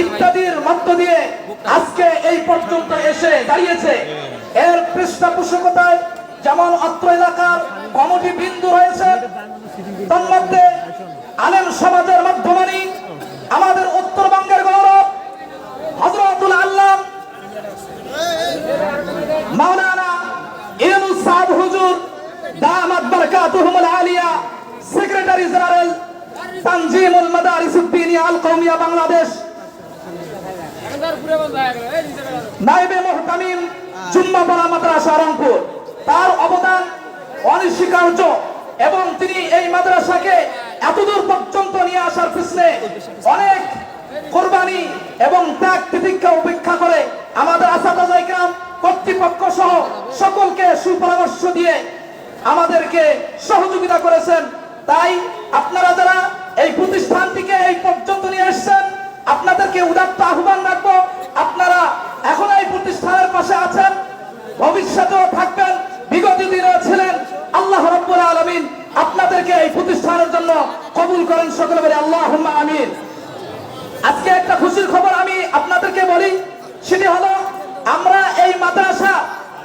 ইত্যাদির মধ্য দিয়ে আজকে এই পর্যন্ত এসে দাঁড়িয়েছে। এর পৃষ্ঠপোষকতায় যেমন অত্র এলাকার কমিটি বিন্দু রয়েছে, তন্মধ্যে আলেম সমাজের মধ্যমানি আমাদের উত্তরবঙ্গের গৌরব হযরতুল আল্লাম মাওলানা ইউনুস সাহেব হুজুর দামাত বারাকাতুহুমুল আলিয়া, সেক্রেটারি জেনারেল তানজিমুল মাদারিসুদ দ্বীনিয়া আল কওমিয়া বাংলাদেশ, নায়েবে মুহতামিম জুম্মাপাড়া মাদ্রাসা রংপুর, তার অবদান অনস্বীকার্য এবং তিনি এই মাদ্রাসাকে এতদূর পর্যন্ত নিয়ে আসার পিছনে অনেক কোরবানি এবং ত্যাগ তিতিক্ষা উপেক্ষা করে আমাদের আসাদায়ে কেরাম কর্তৃপক্ষ সহ সকলকে সুপরামর্শ দিয়ে আমাদেরকে সহযোগিতা করেছেন। তাই আপনারা যারা এই প্রতিষ্ঠানটিকে এই পর্যন্ত নিয়ে এসেছেন, আপনাদেরকে উদাত্ত আহ্বান রাখবো, আপনারা এখন এই প্রতিষ্ঠানের পাশে আছেন, ভবিষ্যতেও থাকবেন, বিগত দিনে ছিলেন। আল্লাহ রাব্বুল আলামিন আপনাদেরকে এই প্রতিষ্ঠানের জন্য কবুল করেন, সকলে বলি আল্লাহুম্মা আমিন। আজকে একটা খুশির খবর আমি আপনাদেরকে বলি, সেটি হলো আমরা এই মাদ্রাসা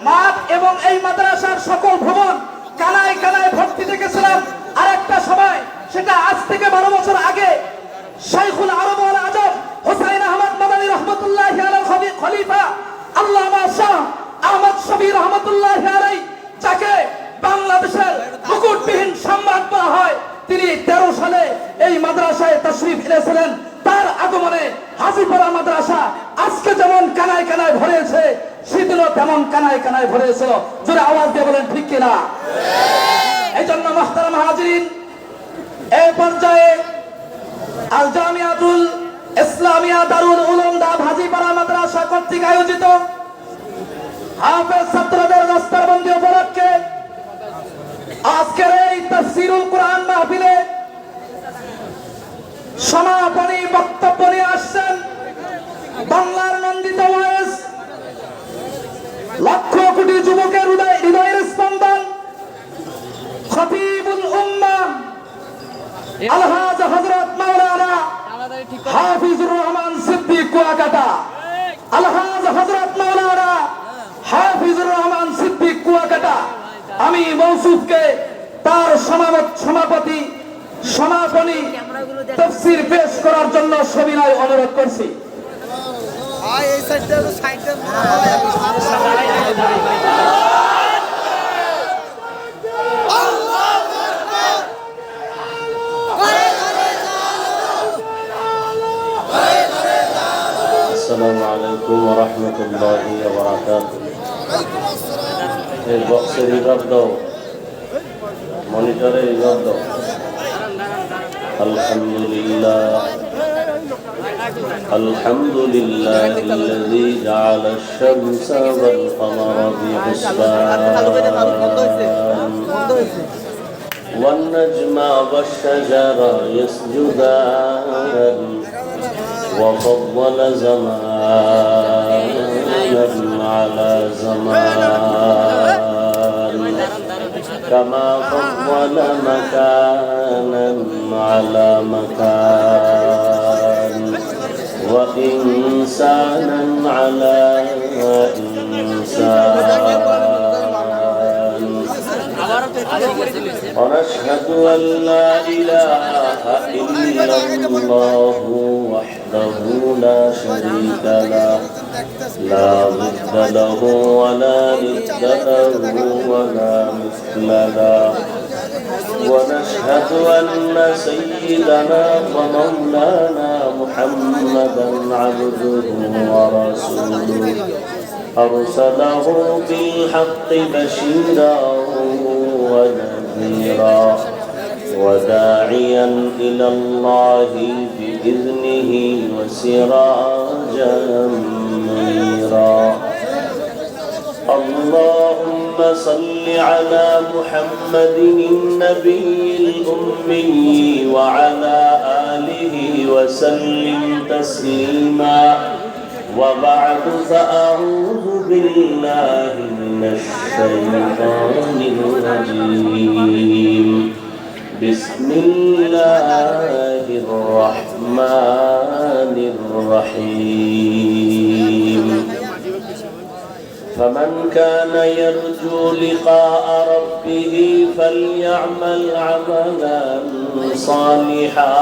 মাঠ এবং এই মাদ্রাসার সকল ভবন কানায় কানায় ভর্তি দেখেছিলাম। আর একটা সময়, সেটা আজ থেকে 12 বছর আগে শাইখুল আরব ওয়াল আজম হুসাইন আহমদ মাদানী রাহমাতুল্লাহি আলাইহি খলিফা আল্লামা শাহ আহমদ শফি রাহমাতুল্লাহি আলাইহি, যাকে বাংলাদেশের মুকুটবিহীন সম্রাট বলা হয়, তিনি 13 সালে এই মাদ্রাসায় তাশরীফ এনেছিলেন। তার আগমনে হাজীপাড়া মাদ্রাসা আজকে যেমন কানায় কানায় ভরেছে, সেদিনও তেমন কানায় কানায় ভরেছিল। জোরে আওয়াজ দিয়ে বলেন ঠিক কিনা? এই জন্য মুহতারাম হাজিরিন, এই পর্যায়ে আল জামিয়াতুল ইসলামিয়া দারুল উলুম হাজীপাড়া মাদ্রাসা কর্তৃক আয়োজিত হাফেজ ছাত্রদের দস্তরবন্দি উপলক্ষে আজকের এই তাফসীরুল কুরআন মাহফিলে সমাপনী বক্তব্য নিয়ে আসছেন বাংলার নন্দিত ওয়াইস, লক্ষ কোটি যুবকের হৃদয়ের স্পন্দন, খতিবুল উম্মাহ আলহাজ হযরত মাওলানা হাফিজুর রহমান সিদ্দিক কুয়াকাটা। আলহাজ হযরত মাওলানা হাফিজুর রহমান সিদ্দিক কুয়াকাটা, আমি মওসুফকে তার সমাপনী তাফসীর পেশ করার জন্য সবিনয় অনুরোধ করছি। আসসালামু আলাইকুম ওয়া রাহমাতুল্লাহি ওয়া বারাকাতুহু। এই বক্সের জবাব দাও, মনিটরে জবাব দাও। আলহামদুলিল্লাহ আলহামদুলিল্লাহিল্লাযী জাআলা আশ-শামসা ওয়াল কামারা বিহিসবান ওয়ান নাজমা ওয়াশ-শাজারা ইয়াসজুদান وفضل زمانا على زمان كما فضل مكانا على مكان وإنسانا على إنسان ونشهد أن لا إله إلا الله وحده لا شريك له لا ضد له ولا ند له ولا مثل له ونشهد أن سيدنا ومولانا محمدا عبده ورسوله أرسله بالحق بشيرا ونذيرا وداعيا إلى الله بإذنه وسراجا منيرا اللهم صل على محمد النبي الأمي وعلى آله وسلم تسليما وبعد فأعوذ بالله من الشيطان الرجيم بسم الله الرحمن الرحيم فمن كان يرجو لقاء ربه فليعمل عملا صالحا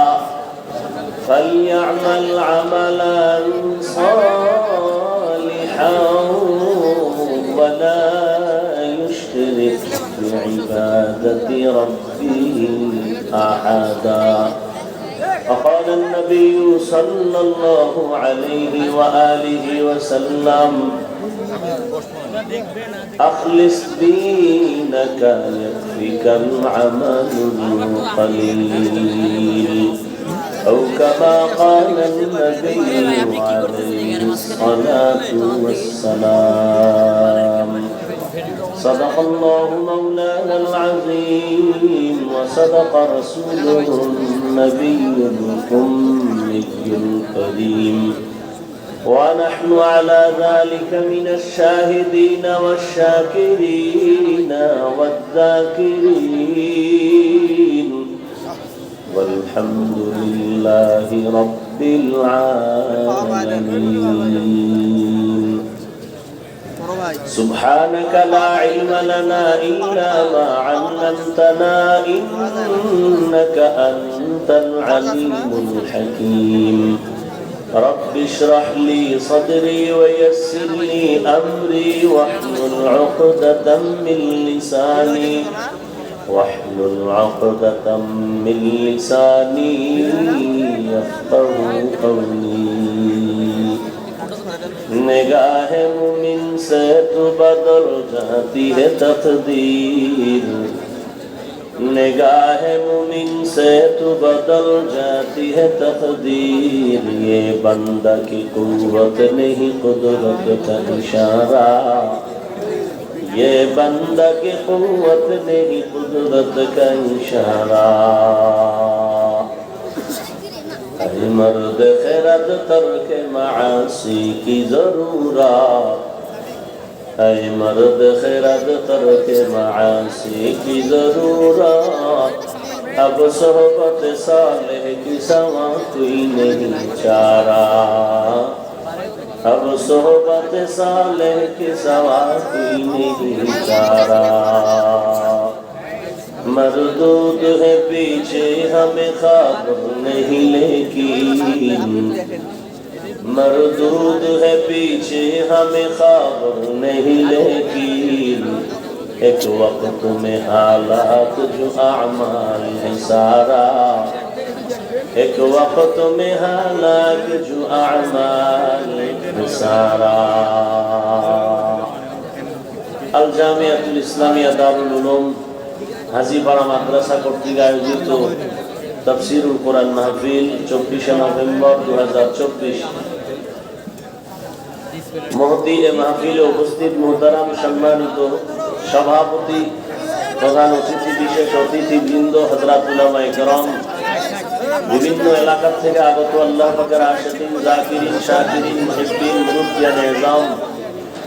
ولا يشرك بعبادة ربه أحدا. وقال النبي صلى الله عليه وآله وسلم أخلص دينك يكفك العمل القليل أو كما قال النبي عليه الصلاة والسلام. صدق الله مولانا العظيم وصدق رسوله النبي الأمي الكريم ونحن على ذلك من الشاهدين والشاكرين والذاكرين والحمد لله رب العالمين. سبحانك لا علم لنا إلا ما علمتنا إنك أنت العليم الحكيم. رب اشرح لي صدري ويسر لي أمري واحلل عقدة من لساني يفقه قولي. निगाह मुमिन से तो बदल जाती है तकदीर, निगाह मुमिन से तो बदल जाती है तकदीर. ये बंदा की कुव्वत नहीं कुदरत का इशारा, ये बंदा की कुव्वत नहीं कुदरत का इशारा. ऐ मर्द खैरत तर्क मासी की जरूरत, ऐ मर्द खैरत तर्क मासी की जरूरत. अब सोहबत सालेह की सवा कोई नहीं चारा, अब सोहबत सालेह की सवा कोई नहीं चारा. मरदूद है पीछे हमें खबर नहीं लेकिन, मरदूद है पीछे हमें खबर नहीं लेकिन. एक वक्त में हालात जो आमाल है सारा, एक वक्त में हालात जो आमाल है सारा. अल जामियातुल इस्लामिया दारुल उलूम হাজিপাড়া মাদ্রাসা কর্তৃক আয়োজিত তাফসীরুল কোরআন মাহফিল 24 নভেম্বর 2024 মহতি এ মাহফিলে উপস্থিত মুহতারাম সম্মানিত সভাপতি, প্রধান অতিথি, বিশেষ অতিথিবৃন্দ, হযরত উলামায়ে কেরাম, বিভিন্ন এলাকা থেকে আগত আল্লাহ পাকের আশিকিন, জাকিরিন, শাকিরিন, মুহিব্বিন, মুরব্বিয়ানে ইজাম,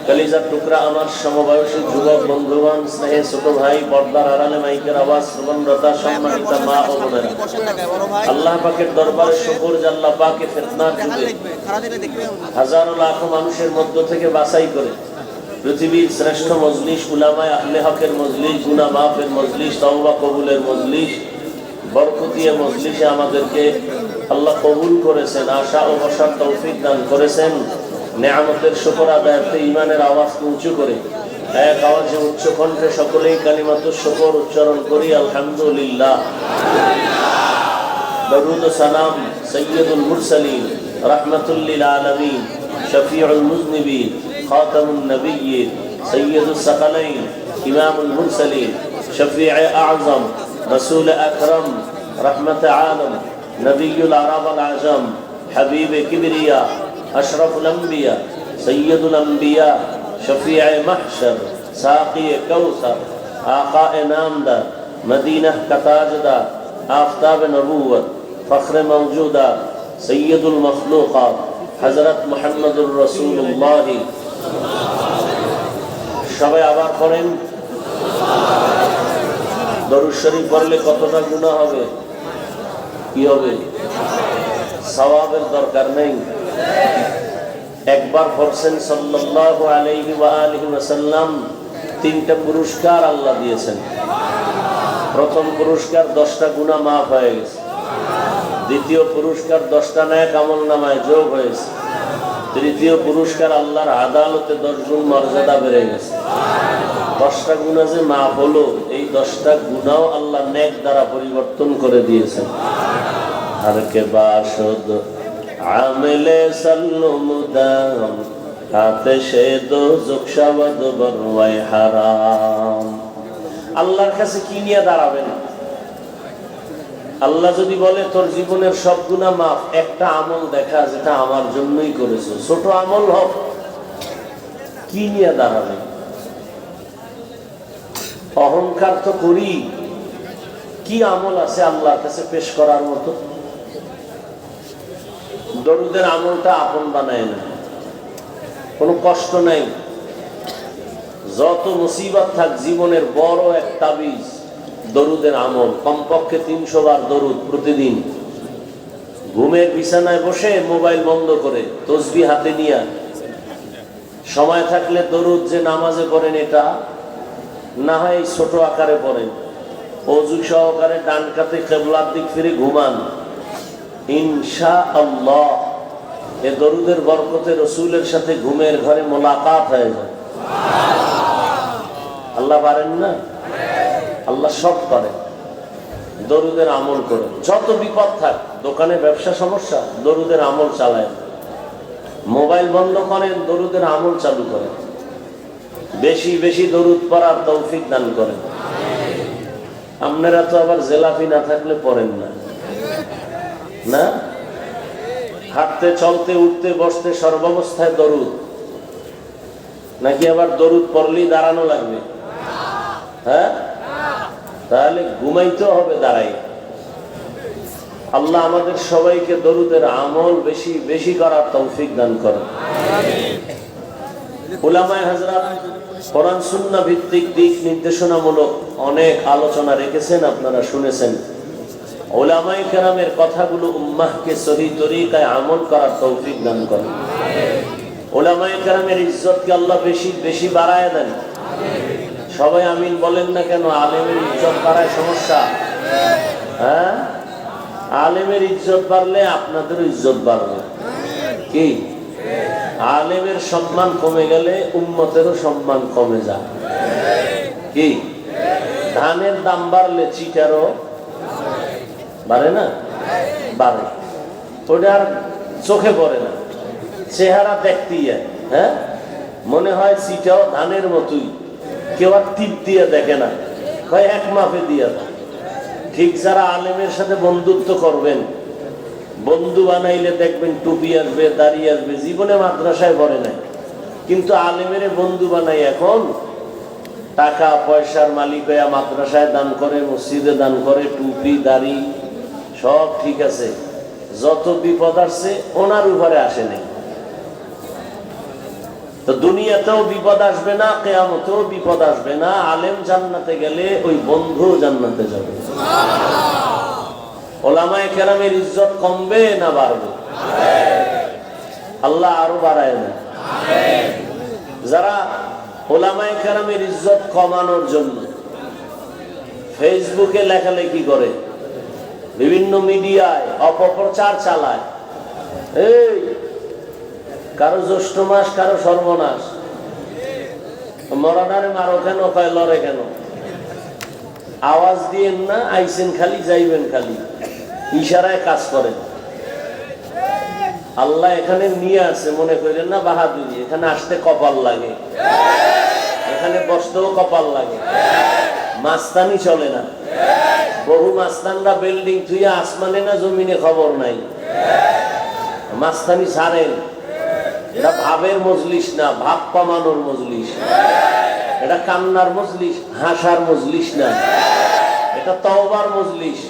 কলিজার টুকরা আমার সমবয়সী যুবক বন্ধুগণ, স্নেহে ছোট ভাই, পর্দার আড়ালে মাইকের আওয়াজ শ্রবণরতা সম্মানিত মা ও বোনেরা, আল্লাহ পাকের দরবারে শুকর যে আল্লাহ পাকে ফিতনার যুগে হাজারো লাখো মানুষের মধ্য থেকে বাছাই করে পৃথিবীর শ্রেষ্ঠ মজলিস, উলামায়ে আহলে হকের মজলিস, গুনাহ মাফের মজলিস, তওবা কবুলের মজলিস, বরকতিয়া মজলিসে আমাদেরকে আল্লাহ কবুল করেছেন, আশা ও বসার তৌফিক দান করেছেন. নেয়ামতের শুকর আদায়ার্থে ঈমানের আওয়াজ উঁচু করে এক আওয়াজে উচ্চ কণ্ঠে সকলেই কালিমাতুশ শুকর উচ্চারণ করি আলহামদুলিল্লাহ. দরুদ ও সালাম সাইয়্যিদুল মুরসালিন, রাহমাতুল লিল আলামিন, শফিউল মুযনিবিন, খাতামুন নবিয়্যিন, সাইয়্যিদুস সাকালাইন, ইমামুল মুরসালিন, শফিয়ে আযম, রাসূল আকরাম, রাহমাতে আলম, নবিয়ুল আরব ওয়াল আজম, হাবিবে কিবরিয়া, अशरफुल अंबिया, सय्यदुल अंबिया, शफीए महशर, साक़िए कौसर, आक़ाए नामदार, मदीना का ताजदार, आफ़ताब नबूवत, फ़ख्र मौजूदात, सय्यदुल मखलूक़ात, हज़रत मुहम्मदुर रसूलुल्लाह. সবাই আবার পড়েন দরুদ শরীফ পড়লে কতটা গুনাহ হবে? কি হবে? সওয়াবের দরকার নেই। একবার পড়ছেন সাল্লাল্লাহু আলাইহি ওয়া আলিহি ওয়াসাল্লাম, 3টা পুরস্কার আল্লাহ দিয়েছেন। প্রথম পুরস্কার 10টা গুনাহ মাফ হয়ে গেছে। দ্বিতীয় পুরস্কার 10টা নেক আমলনামায় যোগ হয়েছে। তৃতীয় পুরস্কার আল্লাহর আদালতে 10 গুণ মর্যাদা বেড়ে গেছে। 10টা গুনাহ যে মাফ হলো, এই 10টা গুনাহ আল্লাহ নেক দ্বারা পরিবর্তন করে দিয়েছেন। আর কে বাসদ আমেলে সাল্লুমুদাম আতেশে দোজখ শাওয়াদ বরওয়াই হারাম। আল্লাহর কাছে কি নিয়ে দাঁড়াবেন? আল্লাহ যদি বলে তোর জীবনের সব গুনাহ মাফ, একটা আমল দেখা যেটা আমার জন্যই করেছো, ছোট আমল হোক, কি নিয়ে দাঁড়াবেন? অহংকার তো করি, কি আমল আছে আল্লাহর কাছে পেশ করার মতো? দরুদের আমলটা আপন বানায় না, কোনো কষ্ট নাই। যত মুসিবত থাক, জীবনের বড় এক তাবিজ দরুদের আমল। কমপক্ষে 300 বার দরুদ প্রতিদিন। ঘুমের বিছানায় বসে মোবাইল বন্ধ করে তসবিহ হাতে নিয়ে সময় থাকলে দরুদ যে নামাজে পড়েন, এটা না হয় ছোট আকারে পড়েন, ওযু সহকারে ডান কাতে কিবলার দিক ফিরে ঘুমান, ইনশাআল্লাহ এ দরুদের বরকতে রাসূলের সাথে ঘুমের ঘরে মোলাকাত হয়ে যায়। আল্লাহ পারেন না? আল্লাহ সব পারেন। দরুদের আমল করে, যত বিপদ থাক, দোকানে ব্যবসা সমস্যা, দরুদের আমল চালায়। মোবাইল বন্ধ করেন, দরুদের আমল চালু করেন। বেশি বেশি দরুদ পড়ার তৌফিক দান করেন। আপনারা তো আবার জেলাপি না থাকলে পড়েন না, না? হাঁটতে চলতে উঠতে বসতে সর্বাবস্থায় দরুদ, নাকি আবার দরুদ পড়লেই দাঁড়ানো লাগবে? হ্যাঁ, তাহলে ঘুমাইতে হবে দাঁড়াই। আল্লাহ আমাদের সবাইকে দরুদের আমল বেশি বেশি করার তৌফিক দান করেন। উলামায়ে হযরত কোরআন সুন্নাহ ভিত্তিক দিক নির্দেশনামূলক অনেক আলোচনা রেখেছেন, আপনারা শুনেছেন। উলামায়ে কেরামের কথাগুলো উম্মাহকে সহি তরিকায় আমল করার তৌফিক দান করেন। উলামায়ে কেরামের ইজ্জতকে আল্লাহ বেশি বেশি বাড়ায় দেন। সবাই আমিন বলেন না কেন? আলেমের ইজ্জত বাড়ায় সমস্যা। হ্যাঁ, আলেমের ইজ্জত বাড়লে আপনাদেরও ইজ্জত বাড়বে। কি? আলেমের সম্মান কমে গেলে উম্মতেরও সম্মান কমে যায়। কি? ধানের দাম বাড়লে চিটারও বাড়ে না? বাড়ে। ওটা আর চোখে পড়ে না, চেহারা দেখতেই। হ্যাঁ, মনে হয় চিটাও ধানের মতোই, কেউ আর টিপ দিয়ে দেখে না, হয় এক মাপে দিয়ে দেয়। ঠিক যারা আলেমের সাথে বন্ধুত্ব করবেন, বন্ধু বানাইলে দেখবেন টুপি আসবে, দাড়ি আসবে, জীবনে মাদ্রাসায় পড়ে নাই, কিন্তু আলেমের বন্ধু বানাই এখন টাকা পয়সার মালিক হয়ে মাদ্রাসায় দান করে, মসজিদে দান করে, টুপি দাড়ি সব ঠিক আছে। যত বিপদ আসছে ওনার উপরে আসে নাই। তো দুনিয়াতেও বিপদ আসবে না, কিয়ামতেও বিপদ আসবে না। আলেম জান্নাতে গেলে ওই বন্ধু জান্নাতে যাবে। উলামায়ে কেরামের ইজ্জত কমবে না বাড়বে? আল্লাহ আরো বাড়ায় দেন। যারা উলামায়ে কেরামের ইজ্জত কমানোর জন্য ফেসবুকে লেখালেখি করে, বিভিন্ন মিডিয়ায় অপপ্রচার চালায়, এই কারো জ্যৈষ্ঠ মাস কারো সর্বনাশ, মরানারে মারো কেন, কয় লড়ে কেন, আওয়াজ দিয়েন না, আইসেন খালি যাইবেন খালি, ইশারায় কাজ করেন। আল্লাহ এখানে নিয়ে আসে, মনে করেন না বাহাদুরি। এখানে আসতে কপাল লাগে, এখানে বসতেও কপাল লাগে। মাস্তানি চলে না। বহু মাস্তানরা বিল্ডিং থুইয়া আসমানে না জমিনে খবর নাই। মাস্তানি ছাড়েন। এটা ভাবের মজলিস না, ভাব কমানোর মজলিস। এটা কান্নার মজলিস, হাসার মজলিস না। এটা তওবার মজলিস,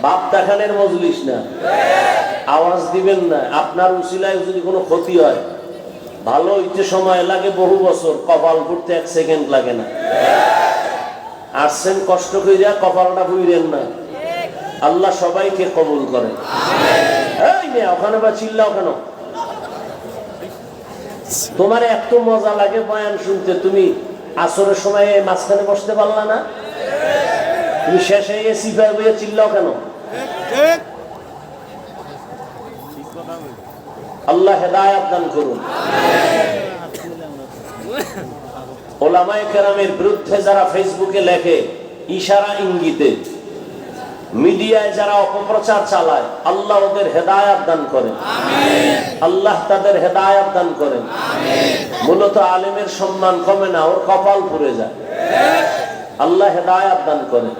ভাব দেখানোর মজলিস না। আওয়াজ দিবেন না। আপনার উসিলায় যদি কোনো ক্ষতি হয়, ভালো হইতে সময় লাগে বহু বছর, কপাল ফুটতে 1 সেকেন্ড লাগে না। আসছেন কষ্ট কইরা, কপালটা বুইরেন না, আল্লাহ সবাইকে কবুল করেন। এই মেয়ে ওখানে বা চিল্লাও কেন? তোমার এত মজা লাগে বয়ান শুনতে, তুমি আসরের সময় মাঝখানে বসতে পারলা না? তুমি শেষে এসি পাইবে, চিল্লাও কেন? আল্লাহ হেদায়েত দান করুন। ওলামায়ে কেরামের বিরুদ্ধে যারা ফেসবুকে লেখে ইশারা ইঙ্গিতে, মিডিয়ায় যারা অপপ্রচার চালায়, আল্লাহ ওদের হেদায়েত দান করেন, আল্লাহ তাদের হেদায়েত দান করেন। মূলত আলেমের সম্মান কমে না, ওর কপাল পুড়ে যায়। আল্লাহ হেদায়েত দান করেন।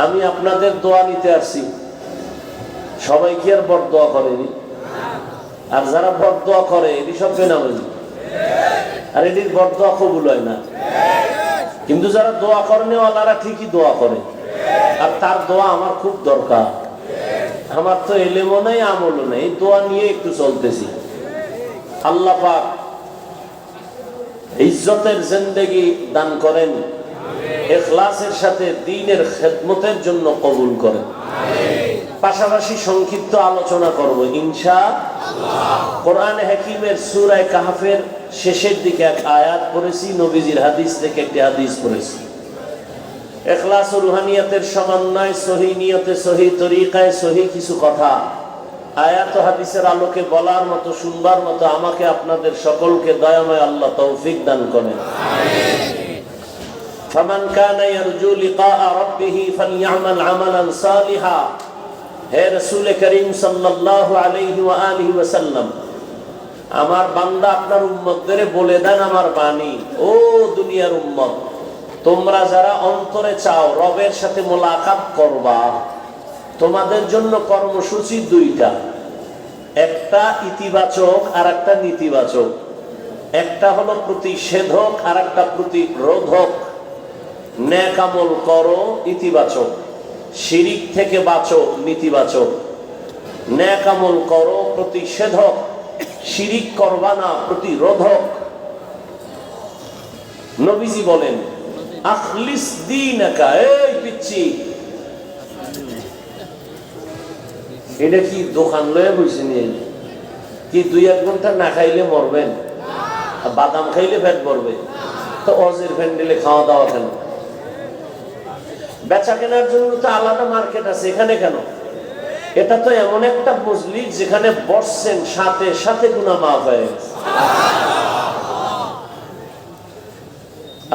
আমি আপনাদের দোয়া নিতে আসছি। সবাই কি আর বড়দোয়া করেনি? আর যারা বড়দোয়া করে এটি সব বেনামাজি, আর এটির বড়দোয়া কবুল হয় না। কিন্তু যারা দোয়া করেনি ওনারা ঠিকই দোয়া করে, আর তার দোয়া আমার খুব দরকার। আমার তো এলেমও নাই, আমলও নাই, এই দোয়া নিয়ে একটু চলতেছি। আল্লাহ পাক ইজ্জতের জিন্দেগি দান করেন, ইখলাসের সাথে দ্বীনের খেদমতের জন্য কবুল করেন। পাশাপাশি সংক্ষিপ্ত আলোচনা করব ইনশাআল্লাহ। কোরআনে হাকিমের সূরা কাহফের শেষের দিকে এক আয়াত পড়েছি, নবীজির হাদিস থেকে একটি হাদিস পড়েছি। ইখলাস ও রুহানিয়াতের সমন্বয়, সহিহ নিয়তে, সহিহ তরিকায়, সহিহ কিছু কথা আয়াত ও হাদিসের আলোকে বলার মতো, শুনবার মতো আমাকে আপনাদের সকলকে দয়াময় আল্লাহ তৌফিক দান করেন। ফামান কানা ইয়ারজু লিকা রাব্বিহি ফালইআমাল আমালান সালিহা। হে রাসূল করিম সাল্লাল্লাহু আলাইহি ওয়া আলিহি ওয়াসাল্লাম, আমার বান্দা আপনার উম্মতদের বলে দেন আমার বাণী, ও দুনিয়ার উম্মত, তোমরা যারা অন্তরে চাও রবের সাথে মোলাকাত করবা, তোমাদের জন্য কর্মসূচি দুইটা, একটা ইতিবাচক আর একটা নেতিবাচক। একটা হলো প্রতিষেধক আর একটা প্রতিরোধক। নেক আমল করো, ইতিবাচক। শিরিক থেকে বাঁচো, নেতিবাচক। নেক আমল করো, প্রতিষেধক। শিরিক করবা না, প্রতিরোধক। নবীজি বলেন আখলিস দীনাকা। এই পিচ্চি, এটা কি দোকান লয়ে বসে নিয়ে কি 2-1 ঘন্টা না খাইলে মরবেন? বাদাম খাইলে পেট ভরবে? তো অজের প্যান্ডেলে খাওয়া দাওয়া কেন? বেচা কেনার জন্য তো আলাদা মার্কেট আছে, এখানে কেন? এটা তো এমন একটা মজলিস যেখানে বসছেন সাথে সাথে গুনাহ মাফ হয়ে গেছে।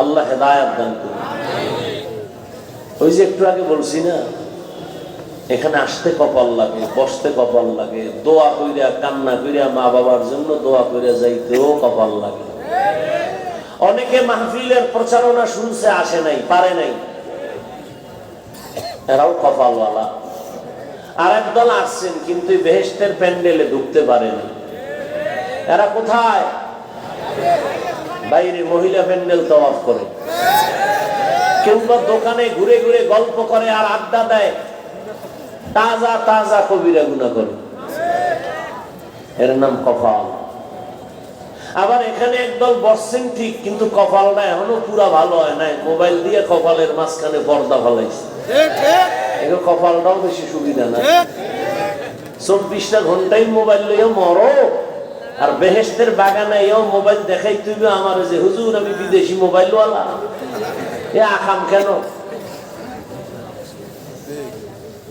আল্লাহ হেদায়েত দান করুন। ওই যে একটু আগে বলছি না, এখানে আসতে কপাল লাগে, বসতে কপাল লাগে, দোয়া কইরা কান্না কইরা মা বাবার জন্য দোয়া কইরা যাইতেও কপাল লাগে। অনেকে মাহফিলের প্রচারণা শুনছে, আসে নাই, পারে নাই, এরাও কপালওয়ালা। আর একদল আসছেন কিন্তু বেহেশতের প্যান্ডেলে ঢুকতে পারেনি। এরা কোথায়? বাইরে মহিলা প্যান্ডেল তাওয়াফ করে, কিংবা দোকানে ঘুরে ঘুরে গল্প করে আর আড্ডা দেয়, তাজা তাজা কবিরা গুনাহ করে। এর নাম কপাল। আবার এখানে একদল বসছেন ঠিক, কিন্তু কপালটা এখনো পুরা ভালো হয় নাই, মোবাইল দিয়ে কপালের মাঝখানে পর্দা ফলাইছে। এগুলো কপালটাও বেশি সুবিধা না। 24টা ঘন্টাই মোবাইল লইয়া মরো, আর বেহেশতের বাগানে মোবাইল দেখাই তুই আমার যে হুজুর আমি বিদেশি মোবাইল ওয়ালা। এ আকাম কেন?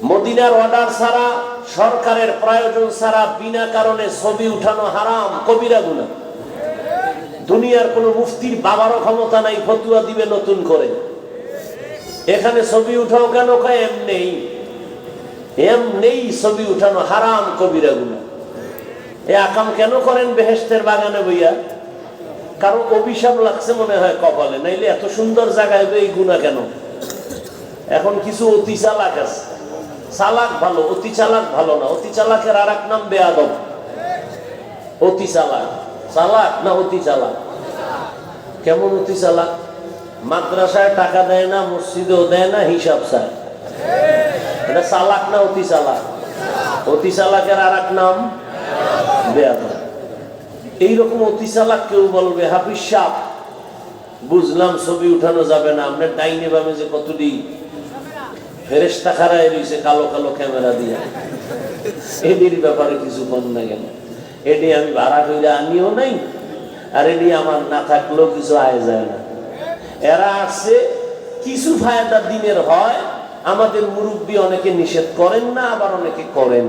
মদিনার অর্ডার ছাড়া, সরকারের প্রয়োজন ছাড়া বিনা কারণে ছবি উঠানো হারাম, কবিরা গুনাহ। দুনিয়ার কোন মুফতির বাবারও ক্ষমতা নাই ফতুয়া দিবে নতুন করে। এখানে ছবি উঠাও কেন? কয় এমনেই ছবি উঠানো হারাম, কবিরা গুনাহ। এ আকাম কেন করেন বেহেশতের বাগানে বইয়া? কারণ অভিশাপ লাগছে মনে হয় কপালে, নাইলে এত সুন্দর জায়গায় এই গুনাহ কেন? এখন কিছু অতি চালাক আছে। চালাক ভালো, অতি চালাক ভালো না। অতি চালাকের আর এক নাম বেয়াদব। অতি চালাক, চালাক না অতি চালাক? কেমন অতি চালাক? মাদ্রাসায় টাকা দেয় না, মসজিদেও দেয় না, হিসাব চায়। এটা চালাক না অতি চালাক? অতি চালাকের আর এক নাম বেয়াদব। এইরকম অতি চালাক কেউ বলবে হাফিজ সাহেব বুঝলাম ছবি উঠানো যাবে না, আপনার ডাইনে বামে যে কতটি ফেরেশতা খাড়ায় রয়েছে কালো কালো ক্যামেরা দিয়ে, এটির ব্যাপারে কিছু কম না কেন? এটি আমি ভাড়া করে আনিও নাই, আর এটি আমার না থাকলেও কিছু আয় যায় না। এরা আসছে কিছু ফায়দা দিনের হয়, আমাদের মুরব্বী অনেকে নিষেধ করেন না, আবার অনেকে করেন,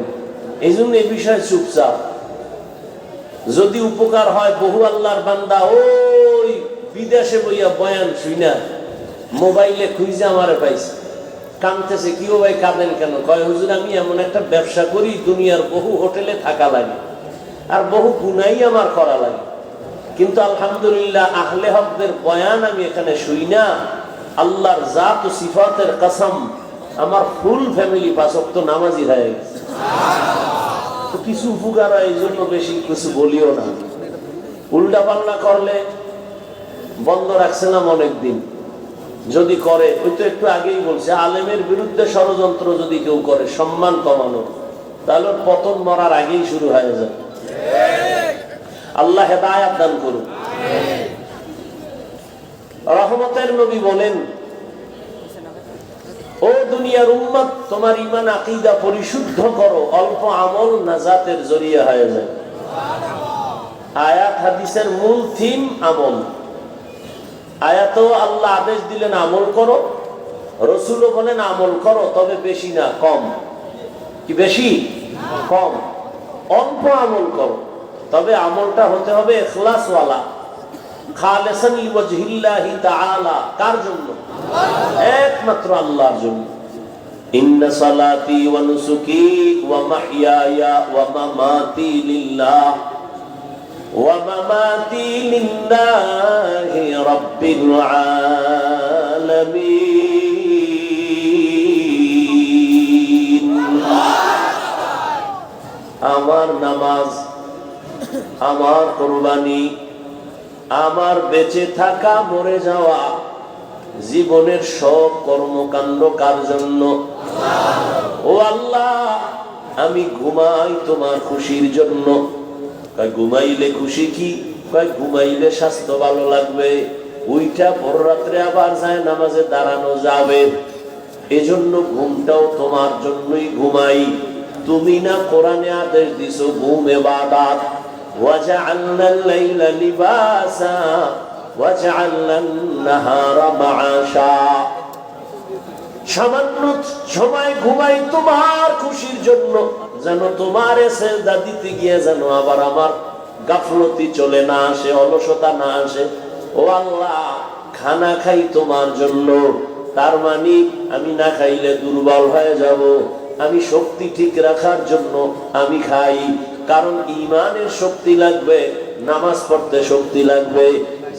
এই জন্য এই বিষয়ে চুপচাপ। যদি উপকার হয়, বহু আল্লাহর বান্দা ওই বিদেশে বইয়া বয়ান শুইনা মোবাইলে খুঁজে আমারে পাইছে, কাঁদতেছে। কি ও ভাই কাঁদেন কেন? কয় হুজুর আমি এমন একটা ব্যবসা করি, দুনিয়ার বহু হোটেলে থাকা লাগে আর বহু গুনাই আমার করা লাগে, কিন্তু আলহামদুলিল্লাহ আহলে হকদের বয়ান আমি এখানে শুই না। আল্লাহর জাত ও সিফাতের কসম, আমার ফুল ফ্যামিলি 5 ওয়াক্ত নামাজি হয়ে গেছে। তো কিছু উপকার হয়, এই জন্য বেশি কিছু বলিও না। উল্টা পাল্টা করলে বন্ধ রাখছিলাম অনেকদিন, যদি করে, ওই তো একটু আগেই বলছে, আলেমের বিরুদ্ধে ষড়যন্ত্র যদি কেউ করে সম্মান কমানো, তাহলে পতন মরার আগেই শুরু হয়ে যায়। আল্লাহ হেদায়েত দান করুন। রহমতের নবী বলেন, ও দুনিয়ার উম্মত, তোমার ঈমান আকীদা পরিশুদ্ধ করো, অল্প আমল নাজাতের জরিয়া হয়ে যায়। আয়াত হাদিসের মূল থিম আমল। আয়াতেও আল্লাহ আদেশ দিলেন আমল করো, রসুলও বলেন আমল করো, তবে বেশি না, কম। কি বেশি? কম। অল্প আমল করো, তবে আমলটা হতে হবে ইখলাসওয়ালা, খালিসান লিওয়াজহিল্লাহি তাআলা। কার জন্য? একমাত্র আল্লাহর জন্য। ইন্না সালাতি ওয়া নুসুকি ওয়া মাহইয়ায়া ওয়া মামাতি লিল্লাহ ওয়া মামাতি লিল্লাহি রাব্বিল আলামিন। আমার নামাজ, আমার কুরবানি, আমার বেঁচে থাকা, মরে যাওয়া, জীবনের সব কর্মকাণ্ড কার জন্য? ও আল্লাহ, আমি ঘুমাই তোমার খুশির জন্য। ঘুমাইলে খুশি কি? ঘুমাইলে স্বাস্থ্য ভালো লাগবে, ওইটা পর রাত্রে আবার যায় নামাজে দাঁড়ানো যাবে, এজন্য ঘুমটাও তোমার জন্যই ঘুমাই। তুমি না কোরআনে আদেশ দিছো ঘুম ইবাদত, وَجَعَلْنَا اللَّيْلَ لِبَاسًا وَجَعَلْنَا النَّهَارَ مَعَاشًا। সামান্য সময় ঘুমাই তোমার খুশির জন্য, যেন তোমার সেজদা দিতে গিয়ে যেন আবার আমার গাফলতি চলে না আসে, অলসতা না আসে। ও আল্লাহ, খানা খাই তোমার জন্য, তার মানে আমি না খাইলে দুর্বল হয়ে যাব। আমি শক্তি ঠিক রাখার জন্য আমি খাই, কারণ ঈমানের শক্তি লাগবে, নামাজ পড়তে শক্তি লাগবে,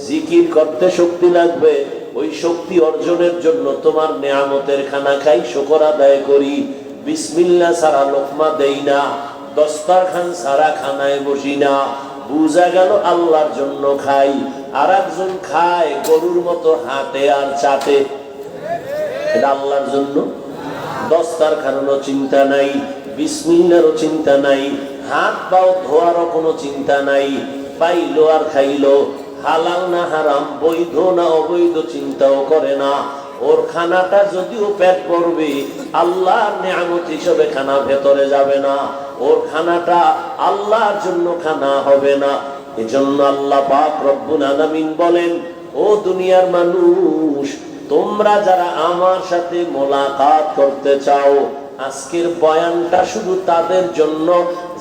জিকির করতে শক্তি লাগবে। ওই শক্তি অর্জনের জন্য তোমার নেয়ামতের খানা খাই, শুকর আদায় করি। বিসমিল্লাহ ছাড়া লোকমা দেই না, দস্তরখান ছাড়া খানায় বসি না। বুঝা গেল আল্লাহর জন্য খাই। আর একজন খায় গরুর মতো হাঁটে আর চাটে, এটা আল্লাহর জন্য? দস্তরখানেরও চিন্তা নাই, বিসমিল্লাহরও চিন্তা নাই, হাত পাও ধোয়ারও কোনো চিন্তা নাই, পাইলো আর খাইলো, হালাল না হারাম, বৈধ না অবৈধ চিন্তাও করে না। ওর খানাটা যদিও পেট ভরবে, আল্লাহর নিয়ামত হিসেবে খানা ভেতরে যাবে না, ওর খানাটা আল্লাহর জন্য খানা হবে না। এজন্য আল্লাহ পাক রব্বুল আলামিন বলেন, ও দুনিয়ার মানুষ, তোমরা যারা আমার সাথে মোলাকাত করতে চাও, আজকের বয়ানটা শুধু তাদের জন্য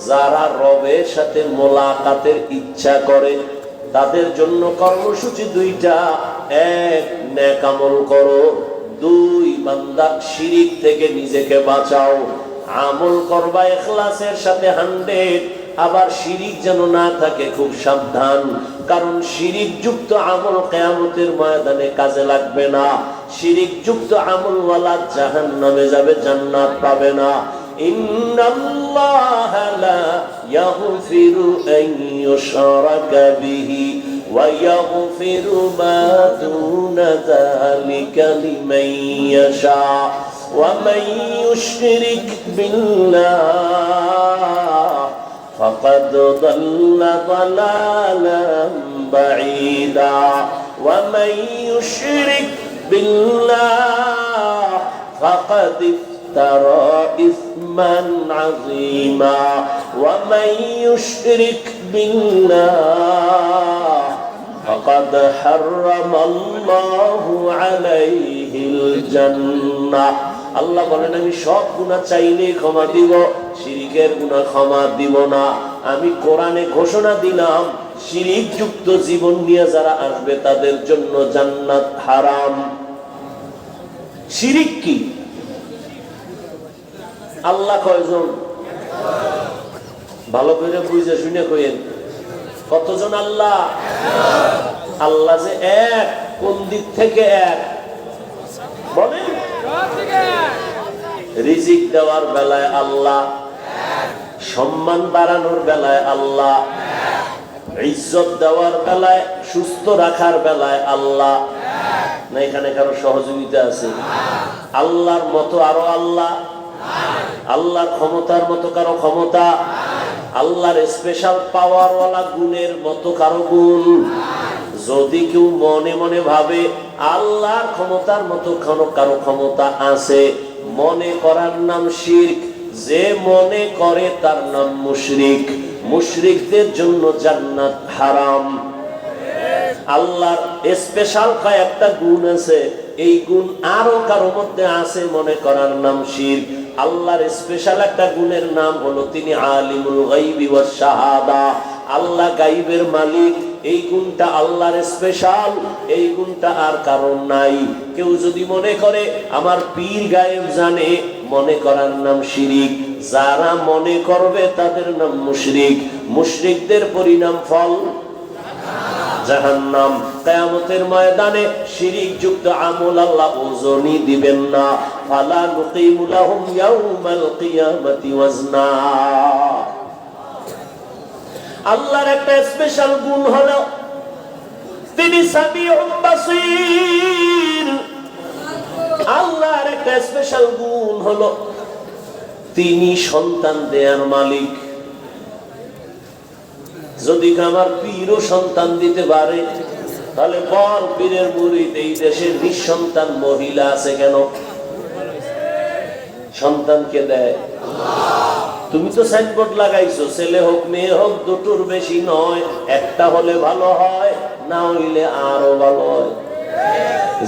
যারা রবের সাথে মোলাকাতের ইচ্ছা করে। তাদের জন্য কর্মসূচি দুইটা: এক, নেক আমল করো; দুই, বান্দা শিরিক থেকে নিজেকে বাঁচাও। আমল করবা ইখলাসের সাথে 100, আবার শিরিক যেন না থাকে, খুব সাবধান, কারণ শিরিক যুক্ত আমল কিয়ামতের ময়দানে কাজে লাগবে না। শিরিক যুক্ত আমলওয়ালা জাহান্নামে যাবে, জান্নাত পাবে না। ইন্নাল্লাহা লা ইয়াগফিরু আন ইউশরাকা বিহি ওয়া ইয়াগফিরু মা দুনা যালিকা লিমান ইয়াশা ওয়া মান ইউশরিক বিল্লাহ ফাকাদ দাল্লা দালালান বাঈদা। ومن يشرك بالله فقد افترى إثما عظيما ومن يشرك بالله فقد حرم الله عليه الجنة আল্লাহ বলেন আমি সব গুনাহ চাইলে ক্ষমা দিব, শিরকের গুনাহ ক্ষমা দিব না। আমি কোরআনে ঘোষণা দিলাম শিরিক যুক্ত জীবন নিয়ে যারা আসবে তাদের জন্য জান্নাত হারাম। শিরিক কি? আল্লাহ কয়জন? ভালো করে বুঝে শুনে কইেন, কতজন আল্লাহ? আল্লাহ যে এক, কোন দিক থেকে এক বলেন? রিজিক দেওয়ার বেলায় আল্লাহ, সম্মান বাড়ানোর বেলায় আল্লাহ, ইজ্জত দেওয়ার বেলায়, সুস্থ রাখার বেলায় আল্লাহ। না এখানে কারো সহযোগিতা আছে? আল্লাহর মতো আরো আল্লাহ? আল্লাহর ক্ষমতার মতো কারো ক্ষমতা? আল্লাহর স্পেশাল পাওয়ারওয়ালা গুণের মতো কারো গুণ? যদি কেউ মনে মনে ভাবে আল্লাহর ক্ষমতার মতো কারো ক্ষমতা আছে, মনে করার নাম শিরক। যে মনে করে তার নাম মুশরিক। মুশরিকদের জন্য জান্নাত হারাম। আল্লাহর স্পেশাল কয়েকটা গুণ আছে, এই গুণ আরো কারো মধ্যে আছে, মনে করার নাম শিরক। আল্লাহর স্পেশাল একটা গুণের নাম হলো তিনি আলিমুল গায়বি ওয়াশ শাহাদা। আল্লাহ গায়বের মালিক, এই গুণটা আল্লাহর স্পেশাল, এই গুণটা আর কারণ নাই। কেউ যদি মনে করে আমার পীর গায়েব জানে, মনে করার নাম শিরিক। যারা মনে করবে তাদের নাম মুশরিক। মুশরিকদের পরিণাম ফল জাহান্নাম। কিয়ামতের ময়দানে শিরিক যুক্ত আমল আল্লাহ ওজনই দিবেন না। ফালা নুকিমু লাহুম ইয়াউমাল কিয়ামাতি ওয়াজনা। আল্লাহর একটা স্পেশাল গুণ হলো তিনি সামিউম বাসীর। আল্লাহর একটা স্পেশাল গুণ হলো তিনি সন্তান দেয়ার মালিক। যদি আমার পীরও সন্তান দিতে পারে, তাহলে বল পীরের মুরিদ এই দেশের নিঃসন্তান মহিলা আছে কেন? সন্তানকে দেয় তুমি তো সাইনবোর্ড লাগাইছো, ছেলে হোক মেয়ে হোক দুটোর বেশি নয়, একটা হলে ভালো হয়, না হইলে আরো ভালো হয়।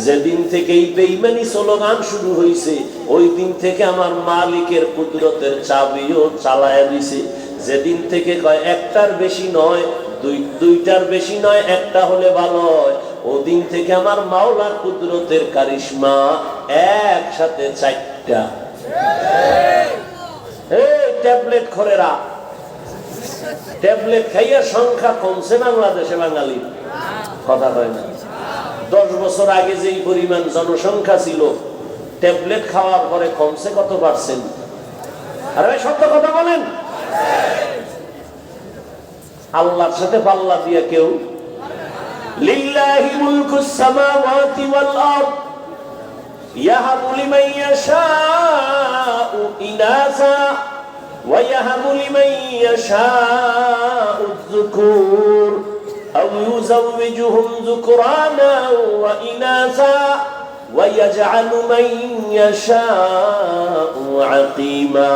যেদিন থেকে এই বেঈমানি স্লোগান শুরু হয়েছে, ওই দিন থেকে আমার মালিকের কুদরতের চাবিও চালায়া দিছে। যেদিন থেকে কয় একটার বেশি নয়, দুইটার বেশি নয়, একটা হলে ভালো হয়, ওদিন থেকে আমার মাওলার কুদরতের কারিশমা একসাথে চারটা। ট্যাবলেট খোরেরা, ট্যাবলেট খাইয়া সংখ্যা কমছে বাংলাদেশে বাঙালির, কথা হয় না। 10 বছর আগে যেই পরিমাণ জনসংখ্যা ছিল, ট্যাবলেট খাওয়ার পরে কমছে কত পার্সেন্ট? আরে সত্য কথা বলেন। আল্লাহর সাথে পাল্লা দিয়ে কেউ? লিল্লাহি মুলকুস সামাওয়াতি ওয়াল আরদ ইয়াহাবু লিমান ইয়াশাউ ইনাসা ওয়া ইয়াহাবু লিমান ইয়াশাউ যুকুর আও ইউযাওwijuhum যুকরানা ওয়া ইনাসা ওয়া ইয়াজআলু মান ইয়াশাউ আকিমা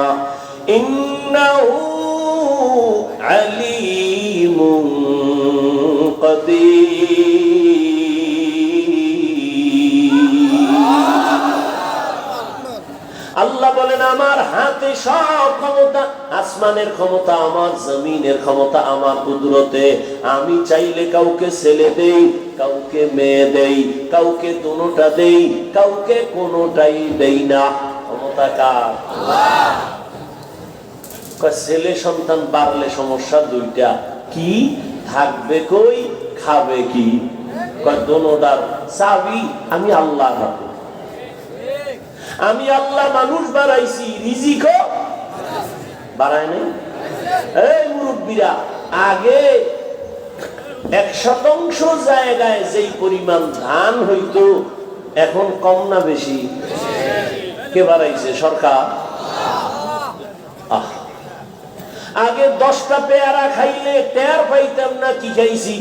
ইন্নাহু আলিমুন আল্লাহ বলেন আমার হাতে সব ক্ষমতা, আসমানের ক্ষমতা আমার, জমিনের ক্ষমতা আমার কুদরতে। আমি চাইলে কাউকে ছেলে দেই, কাউকে মেয়ে দেই, কাউকে দুটোটা দেই, কাউকে কোনোটাই দেই না। ক্ষমতা কার? ছেলে সন্তান বাড়লে সমস্যা দুইটা, কি থাকবে কই, খাবে কি? দোনোটার চাবি আমি আল্লাহ হাতে। আমি আল্লাহ মানুষ বাড়াইছি, রিজিকও বাড়ায় নাই। এই মুরব্বীরা, আগে 1% জায়গায় যেই পরিমাণ ধান হইতো, এখন কম না বেশি? কে বাড়াইছে? সরকার। আগে 10টা পেয়ারা খাইলে টের পাইতাম না কি খাইছি,